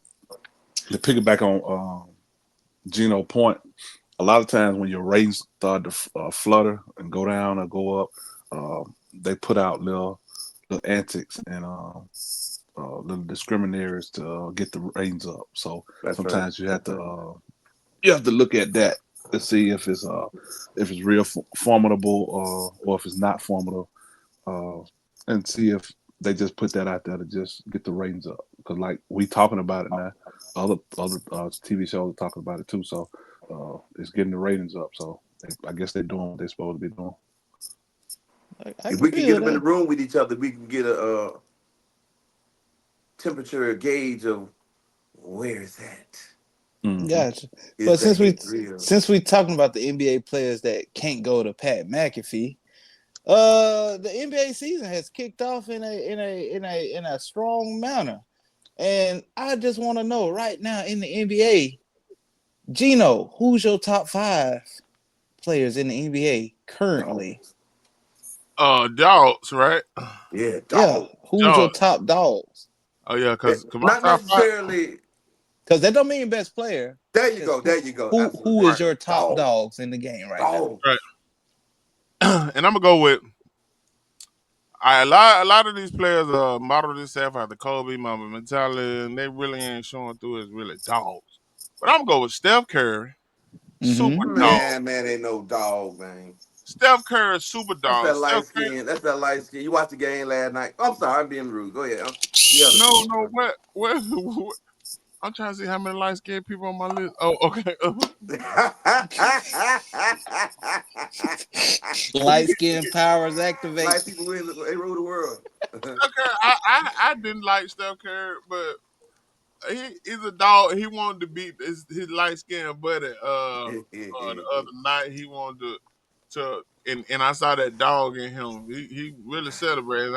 to piggyback on Gino point, a lot of times when your ratings start to flutter and go down or go up, they put out little antics and little discriminators to get the ratings up. So sometimes you have to look at that to see if it's real formidable or if it's not formidable, and see if they just put that out there to just get the ratings up. Because like we talking about it now, other TV shows are talking about it too. So it's getting the ratings up. So I guess they're doing what they're supposed to be doing. If we can get them in the room with each other, we can get a temperature gauge of where is that. Gotcha. But since we talking about the NBA players that can't go to Pat McAfee, the NBA season has kicked off in a strong manner, and I just want to know right now in the NBA, Gino, who's your top 5 players in the NBA currently? Dogs, right? Yeah, dogs. Yeah, who's your top dogs? Oh yeah, because not necessarily. Because that don't mean best player. There you go. There you go. Who is your top dogs in the game right now? Right. And I'm gonna go with a lot of these players model themselves after Kobe, Mamba mentality, and they really ain't showing through as really dogs. But I'm gonna go with Steph Curry, super dog. Man, ain't no dog, man. Steph Curry, super dog. That's that light skin. That's that light skin. You watched the game last night. I'm sorry, I'm being rude. Go ahead. No, what? I'm trying to see how many light skinned people on my list. Oh, okay. Light skin powers activate. Light people win. They rule the world. Steph Curry, I didn't like Steph Curry, but he's a dog. He wanted to beat his light skinned buddy. The other night he wanted to and I saw that dog in him. He really celebrated.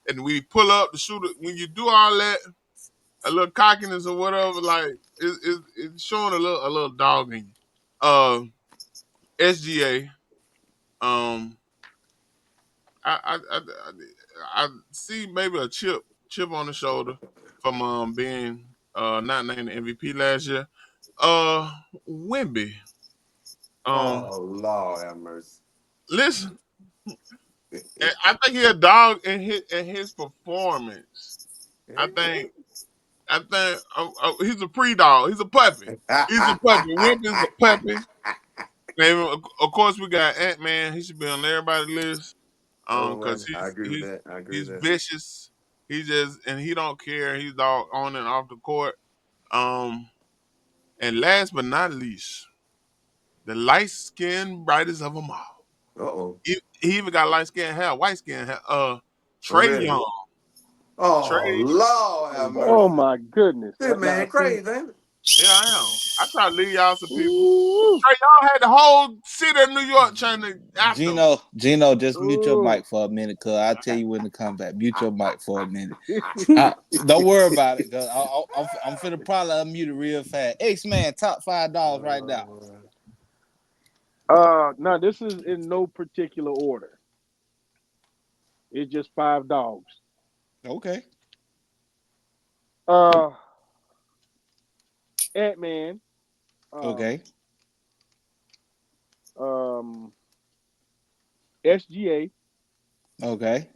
And we pull up the shooter. When you do all that, a little cockiness or whatever, like it's showing a little dog in you. SGA. I see maybe a chip on the shoulder from being not named the MVP last year. Wemby. Oh Lord have mercy. Listen, I think he's a dog in his performance. I think he's a pre-dog. He's a puppy. He's a puppy. Wemby's a puppy. And of course, we got Ant-Man. He should be on everybody's list. Because he's vicious. He don't care. He's all on and off the court. And last but not least, the light skinned brightest of them all. He even got light skinned hair, white skinned hair. Trae Young. Lord have mercy. Oh my goodness. This man crazy, ain't it? Yeah, I am. I try to leave y'all some people. Trae Young had the whole city of New York trying to after. Gino, just mute your mic for a minute, cause I'll tell you when to come back. Mute your mic for a minute. Don't worry about it, cause I'm finna probably unmute it real fast. X-Man, top 5 dogs right now. No, this is in no particular order. It's just 5 dogs. Okay. Ant-Man. Okay. SGA. Okay.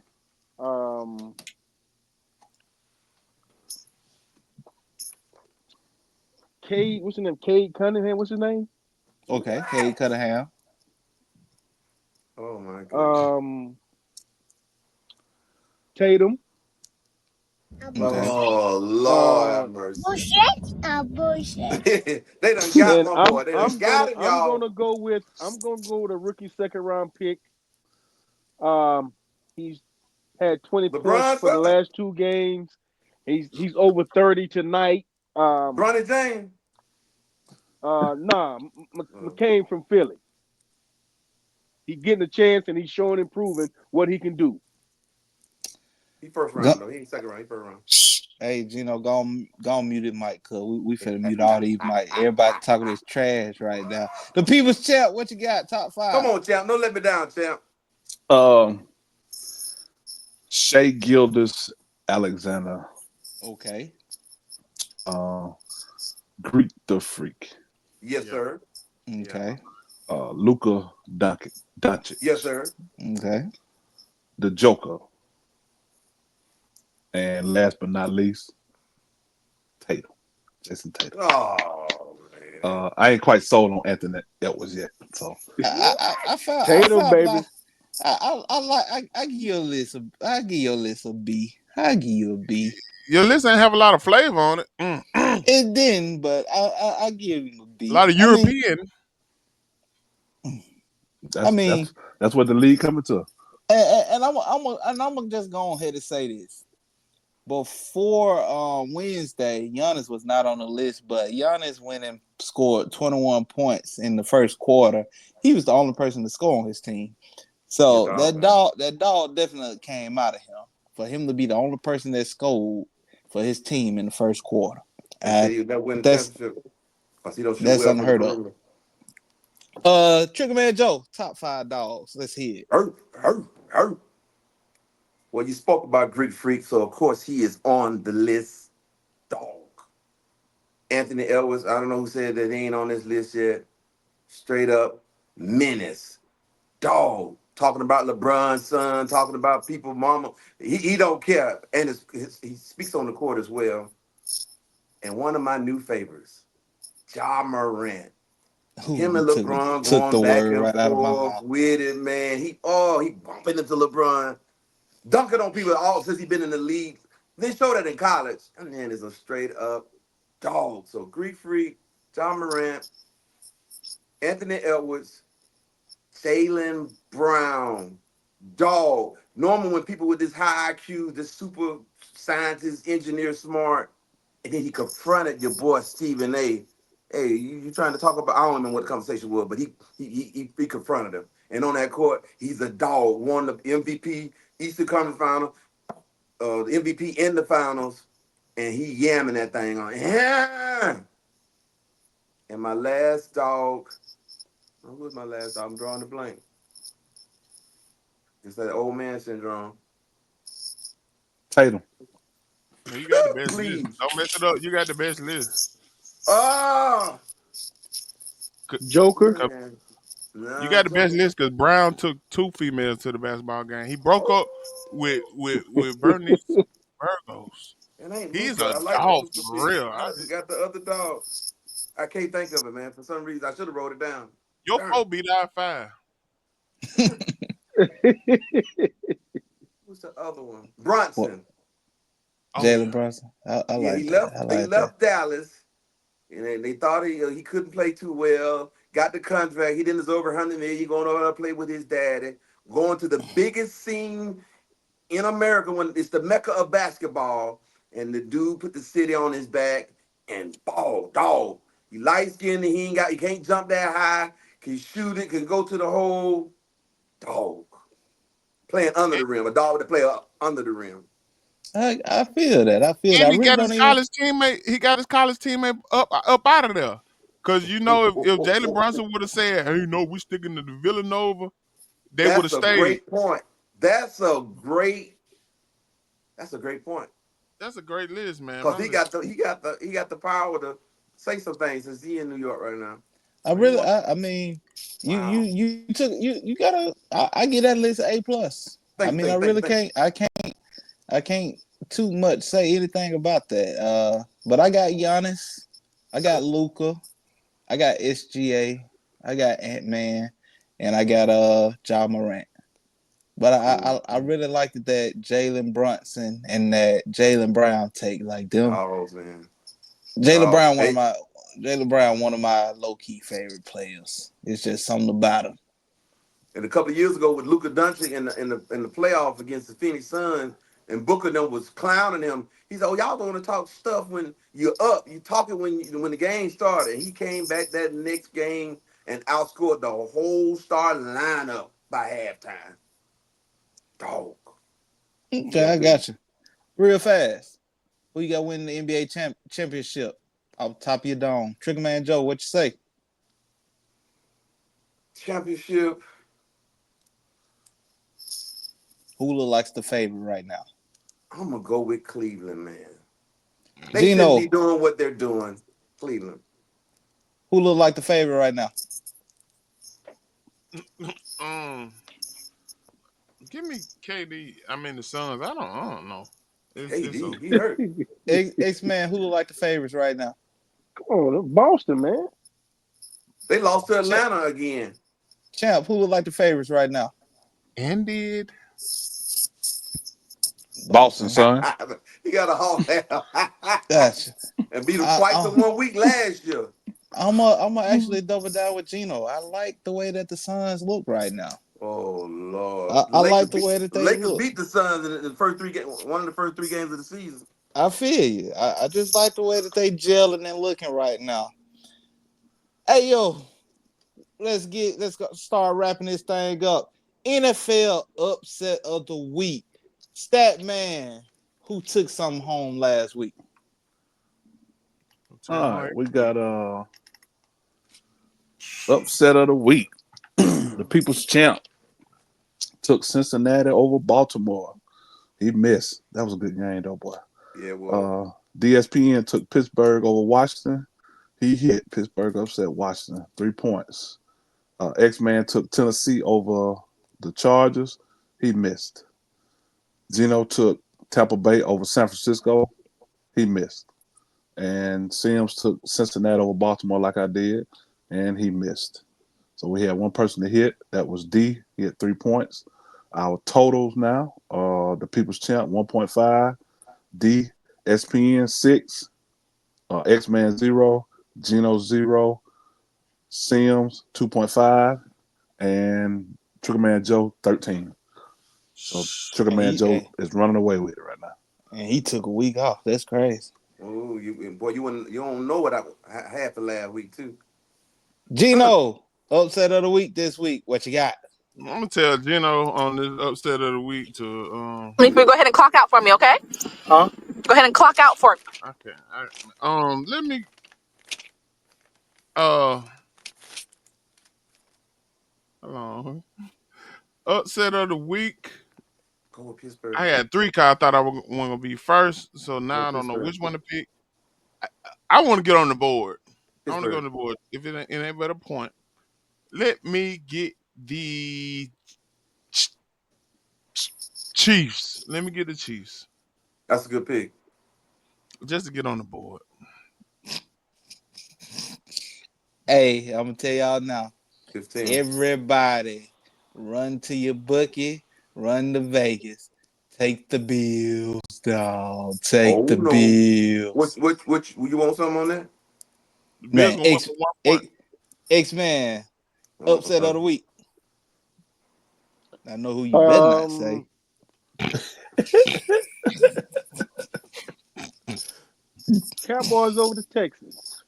Cade, what's his name? Cade Cunningham, what's his name? Okay, Cade Cunningham. Oh my God. Tatum. Oh Lord have mercy. They done got And my boy. They done got him, I'm y'all. gonna go with a rookie second round pick. He's had 20 points LeBron for the something. last 2 games. He's over 30 tonight. Bronny James. McCain from Philly. He's getting a chance and he's showing and proving what he can do. He first round though. He ain't second round. He first round. Hey, Gino, go on mute it, Mike, cause we finna mute all these Mike. Everybody talking this trash right now. The people's champ, what you got? Top 5. Come on, champ. Don't let me down, champ. Shea Gildas Alexander. Okay. Greek the Freak. Yes, sir. Okay. Luka Doncic. Yes, sir. Okay. The Joker. And last but not least, Tatum. Jason Tatum. Oh man. I ain't quite sold on Anthony Edwards yet. So I found Tatum, baby. I give you a list of a B. I give you a B. Your list ain't have a lot of flavor on it. It didn't, but I give him a B. A lot of European. That's what the league coming to. And I'm gonna just go ahead and say this. Before Wednesday, Giannis was not on the list, but Giannis went and scored 21 points in the first quarter. He was the only person to score on his team. So that dog definitely came out of him. For him to be the only person that scored for his team in the first quarter. That's unheard of. Triggerman Joe, top 5 dogs. Let's hear it. Well, you spoke about Greek Freak, so of course he is on the list. Dog. Anthony Edwards, I don't know who said that he ain't on this list yet. Straight up menace. Dog. Talking about LeBron's son, talking about people, mama. He don't care. And he speaks on the court as well. And one of my new favorites, Ja Morant. Him and LeBron took the going back word and right out of my forth mouth. with it, man. He bumping into LeBron. Dunking on people all since he been in the league. They showed that in college. And man is a straight up dog. So Greek Freak, Ja Morant, Anthony Edwards, Jaylen Brown, dog. Normal when people with this high IQ, this super scientist, engineer, smart, and then he confronted your boy Stephen A. Hey, you trying to talk about? I don't remember what the conversation was, but he confronted him. And on that court, he's a dog. Won the MVP, Eastern Conference Final, the MVP in the finals, and he yamming that thing on. Yeah. And my last dog. Who was my last dog? I'm drawing the blank. It's that old man syndrome. Tatum. You got the best list. Don't mess it up. You got the best list. Joker. You got the best list because Brown took 2 females to the basketball game. He broke up with Bernice Burgos. He's a dog for real. I got the other dog. I can't think of it, man. For some reason, I should have wrote it down. Your 4 beat our 5. Who's the other one? Brunson. Jalen Brunson. I like that. He left Dallas, and they thought he couldn't play too well. Got the contract. He didn't deserve $100 million. Going over to play with his daddy. Going to the biggest scene in America when it's the mecca of basketball, and the dude put the city on his back and ball dog. He light skinned. He can't jump that high. Can shoot it. Can go to the hole. Dog. Playing under the rim. A dog to play under the rim. I feel that. And he got his college teammate. He got his college teammate up out of there. Because if Jalen Brunson would have said, "Hey, no, we sticking to the Villanova," they would have stayed. That's a great point. That's a great point. That's a great list, man. Because he got the power to say some things since he in New York right now. I mean, you gotta. I get that list A+. I can't too much say anything about that. But I got Giannis, I got Luka, I got SGA, I got Ant-Man, and I got Ja Morant. But I really liked that Jalen Brunson and that Jaylen Brown take. Like them. Oh man. Jaylen Brown, one of my low key favorite players. It's just something about him. And a couple of years ago with Luka Doncic in the playoffs against the Phoenix Suns, and Booker them was clowning him. He said, "Oh, y'all don't want to talk stuff when you're up. You talking when the game started." And he came back that next game and outscored the whole starting lineup by halftime. Dog. Okay, I got you. Real fast. Who you got winning the NBA championship? Off the top of your dome. Triggerman Joe, what you say? Championship. Who looks like the favorite right now? I'm gonna go with Cleveland, man. They Gino, shouldn't be doing what they're doing. Cleveland. Who look like the favorite right now? Give me KD. I mean the Suns. I don't know. KD, he hurt. X-Man, who look like the favorites right now? Come on, Boston, man. They lost to Atlanta again. Champ, who look like the favorites right now? Indeed. Boston, son. He got a hall Gotcha. and beat them twice in 1 week last year. I'm gonna actually double down with Gino. I like the way that the Suns look right now. Oh Lord! I like the way that they Lakers look. beat the Suns in the first 3 games. One of the first 3 games of the season. I feel you. I just like the way that they gelling and looking right now. Hey yo, let's start wrapping this thing up. NFL upset of the week. Stat man, who took something home last week? All right, we got upset of the week. The People's Champ took Cincinnati over Baltimore. He missed. That was a good game, though, boy. Yeah, well. DSPN took Pittsburgh over Washington. He hit. Pittsburgh upset Washington. 3 points. X-Man took Tennessee over the Chargers. He missed. Gino took Tampa Bay over San Francisco. He missed. And Sims took Cincinnati over Baltimore like I did, and he missed. So we had one person to hit. That was D. He had 3 points. Our totals now are the People's Champ 1.5, D, SPN 6, X-Man 0, Gino 0, Sims 2.5, and Triggerman Joe 13. So Triggerman Joe is running away with it right now. And he took a week off. That's crazy. Oh, you don't know what I had for last week too. Gino, upset of the week this week. What you got? I'm gonna tell Gino on this upset of the week to Go ahead and clock out for me, okay? Huh? Go ahead and clock out for me. Okay. Let me hold on. Upset of the week. Go with Pittsburgh. I had 3 because I thought I was going to be first, so now I don't know which one to pick. I want to get on the board. I want to go on the board. If it ain't but a point, let me get the Chiefs. Let me get the Chiefs. That's a good pick. Just to get on the board. Hey, I'm gonna tell y'all now. 15. Everybody, run to your bookie. Run to Vegas. Take the Bills, dog. Take the Bills. Which you want something on that? Man, X-Man, upset of the week. I know who you better not say. Cowboys over the Texans.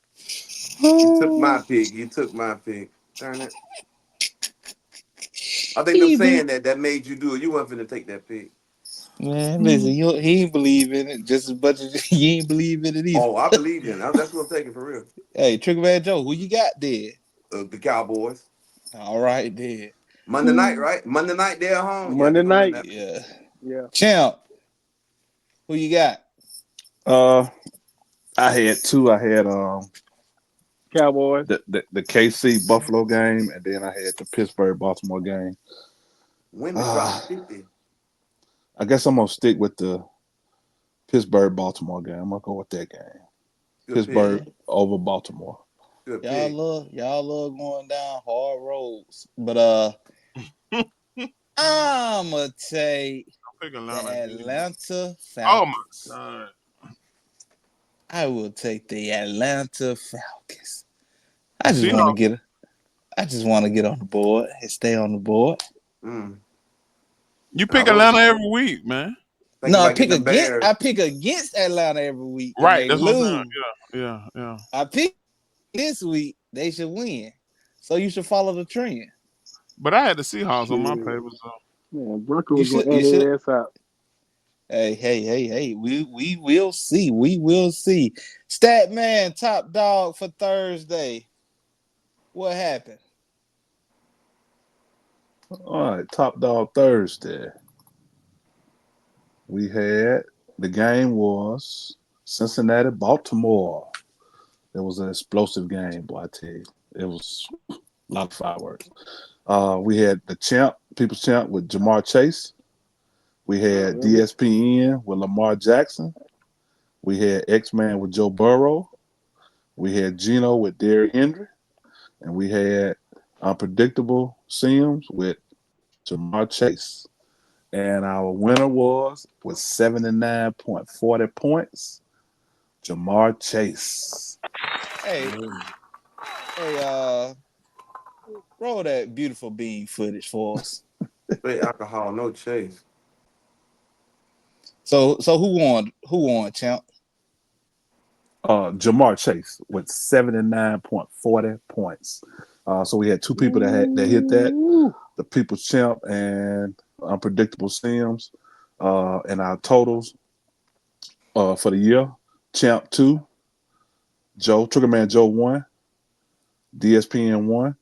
You took my pick. Darn it. I think them saying that made you do it. You wasn't finna take that pick. Man, listen, he ain't believe in it just as much as you ain't believe in it either. Oh, I believe in it. That's what I'm taking for real. Hey, Triggerman Joe, who you got there? The Cowboys. All right, there. Monday night, right? Monday night they're home. Monday night. Yeah. Champ, who you got? I had 2. I had Cowboys. The KC Buffalo game, and then I had the Pittsburgh Baltimore game. Women dropped 50. I guess I'm gonna stick with the Pittsburgh Baltimore game. I'm gonna go with that game. Good Pittsburgh pick. over Baltimore. Good Y'all love going down hard roads, but I'ma take I'm picking the Atlanta. Atlanta Oh my Falcons. god. I will take the Atlanta Falcons. I just See, want to get on the board and stay on the board. You pick Atlanta every week, man. No, I pick against Atlanta every week and Right, they that's what I'm lose. saying. Yeah. I pick this week, they should win. So you should follow the trend. But I had the Seahawks on my paper, so Man, Broncos gonna air their ass out. Hey. We will see. We will see. Statman, top dog for Thursday. What happened? All right, top dog Thursday. We had the game was Cincinnati, Baltimore. It was an explosive game, boy. I tell you, it was a lot of fireworks. We had the People's Champ with Jamar Chase. We had DSPN with Lamar Jackson. We had X-Man with Joe Burrow. We had Geno with Derrick Henry. And we had Unpredictable Sims with Jamar Chase. And our winner was with 79.40 points, Jamar Chase. Hey, roll that beautiful bean footage for us. Straight alcohol, no chase. So who won, champ? Jamar Chase with 79.40 points. So we had two people that hit that, the People's Champ and Unpredictable Sims. And our totals for the year, Champ 2, Triggerman Joe 1, DSPN 1,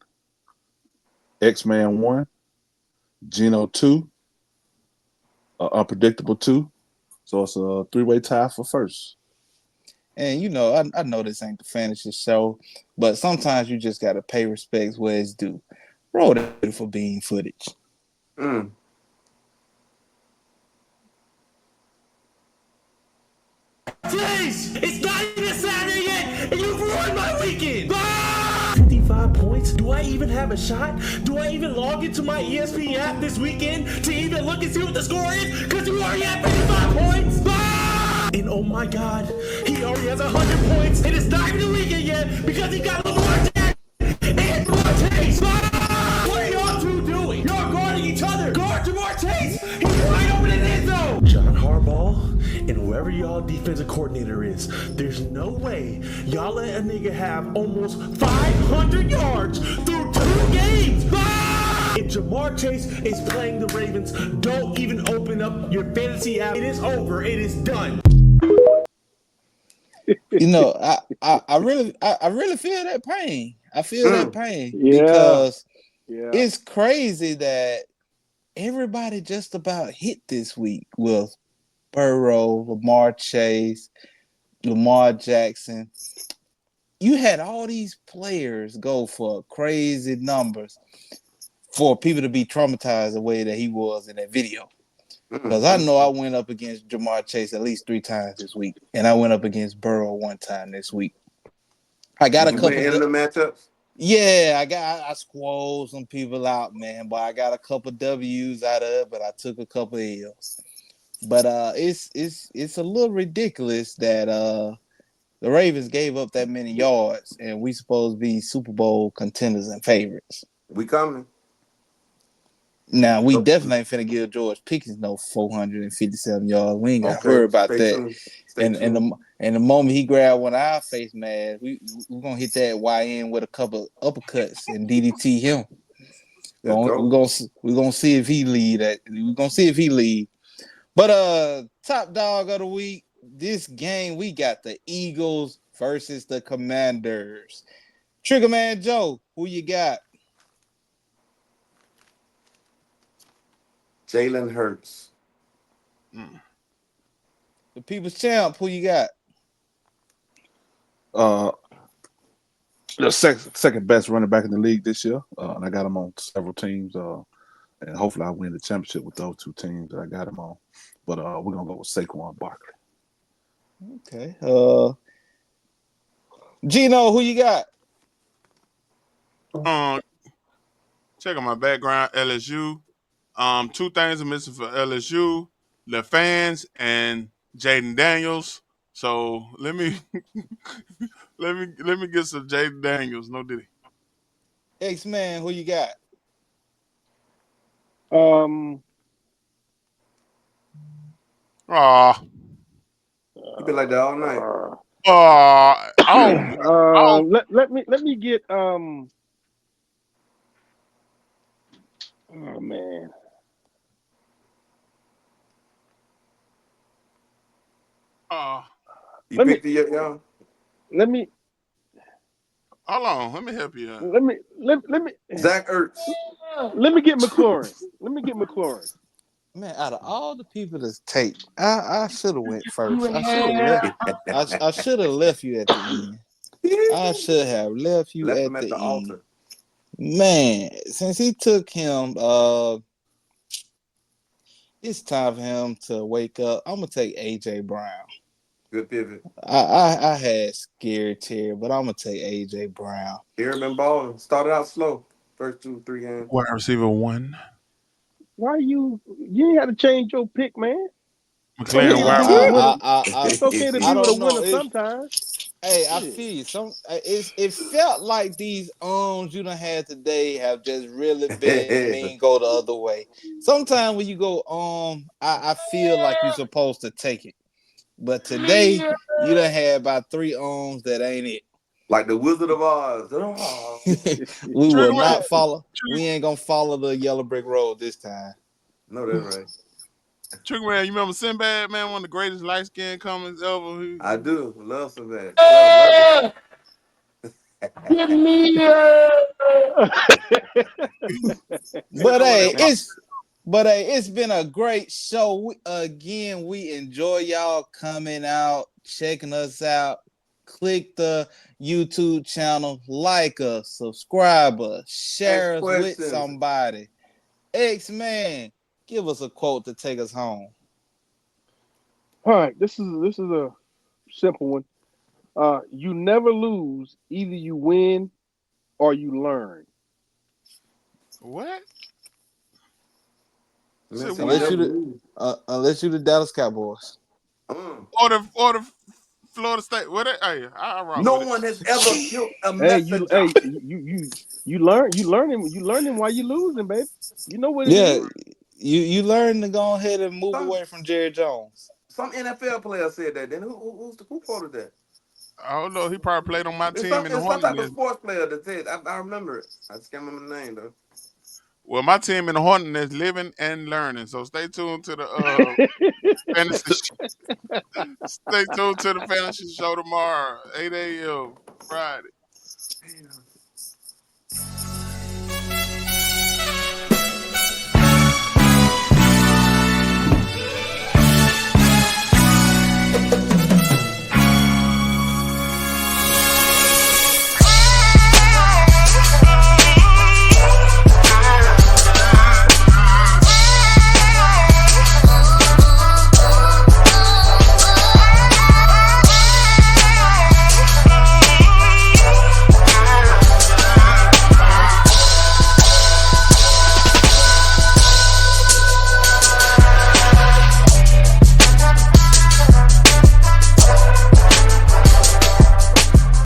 X-Man 1, Geno 2, Unpredictable 2. So it's a three-way tie for first. And I know this ain't the fantasy show, but sometimes you just gotta pay respects where it's due. Roll that beautiful bean footage. Jeez, it's not even Saturday yet, and you've ruined my weekend. 55 points? Do I even have a shot? Do I even log into my ESPN app this weekend to even look and see what the score is? Because you already have 55 points. And oh my God, he already has 100 points, and it's not even the weekend yet because he got Lamar Jackson and Jamar Chase. What are y'all two doing? You're guarding each other. Guard Jamar Chase. He's right open in the end zone. John Harbaugh and whoever y'all defensive coordinator is, there's no way y'all let a nigga have almost 500 yards through 2 games. If Jamar Chase is playing the Ravens, don't even open up your fantasy app. It is over. It is done. I really feel that pain. I feel that pain because it's crazy that everybody just about hit this week with Burrow, Lamar Chase, Lamar Jackson. You had all these players go for crazy numbers for people to be traumatized the way that he was in that video. Because I know I went up against Jamar Chase at least 3 times this week, and I went up against Burrow 1 time this week. I got a couple of the matchups. Yeah, I squalled some people out, man, but I got a couple W's out of it, but I took a couple L's. But it's a little ridiculous that the Ravens gave up that many yards, and we supposed to be Super Bowl contenders and favorites. We coming. Now, we definitely ain't finna give George Pickens no 457 yards. We ain't got to worry about that. And the moment he grabbed one of our face masks, we're going to hit that YN with a couple uppercuts and DDT him. We're gonna see if he lead. We're going to see if he lead. But top dog of the week, this game, we got the Eagles versus the Commanders. Triggerman Joe, who you got? Jalen Hurts. The People's Champ, who you got? The second best running back in the league this year. And I got him on several teams. And hopefully I win the championship with those 2 teams that I got him on. But we're going to go with Saquon Barkley. Okay. Geno, who you got? Check on my background, LSU. Two things are missing for LSU: the fans and Jaden Daniels. So let me let me get some Jaden Daniels. No diddy. X-Man, who you got? Aw. You been like that all night. Let me get oh man. You picked it yet, y'all? Let me Hold on. Let me help you out. let me Zach Ertz. Let me get McLaurin. Man, out of all the people that's take, I should have went first. I should have left. I should have left you at the end. I should have left you Left at him at the the end. altar. Man, since he took him, it's time for him to wake up. I'm gonna take AJ Brown. Good pivot. I had Scary Terry, but I'm gonna take AJ Brown. Here been balling. Started out slow. First 2-3 games. Wide receiver 1. Why you ain't had to change your pick, man? McLaren wide It's okay to be with a winner sometimes. Hey, I feel you. It felt like these you done had today have just really been mean go the other way. Sometimes when you go I feel like you're supposed to take it. But today you done had about 3 that ain't it. Like the Wizard of Oz. We will not follow. We ain't gonna follow the yellow brick road this time. No, that's right. Trigger Man, you remember Sinbad, man, one of the greatest light skinned comics ever? I do. Love Sinbad. Give me But it's been a great show. We enjoy y'all coming out, checking us out. Click the YouTube channel, like us, subscribe us, share us with somebody. X-Man, give us a quote to take us home. All right, this is a simple one. You never lose. Either you win or you learn. What? Unless you the Dallas Cowboys. Or the Florida State. What? Hey, no one has ever killed a messenger. You learning while you losing, baby. You know what it is. You learn to go ahead and move away from Jerry Jones. Some NFL player said that. Then who quoted that? I don't know. He probably played on my team in the It's some type of Hornets. sports player that said. I remember it. I just can't remember the name though. Well, my team in the Hornets living and learning. So stay tuned to the fantasy. Stay tuned to the fantasy show tomorrow, 8 a.m. Friday.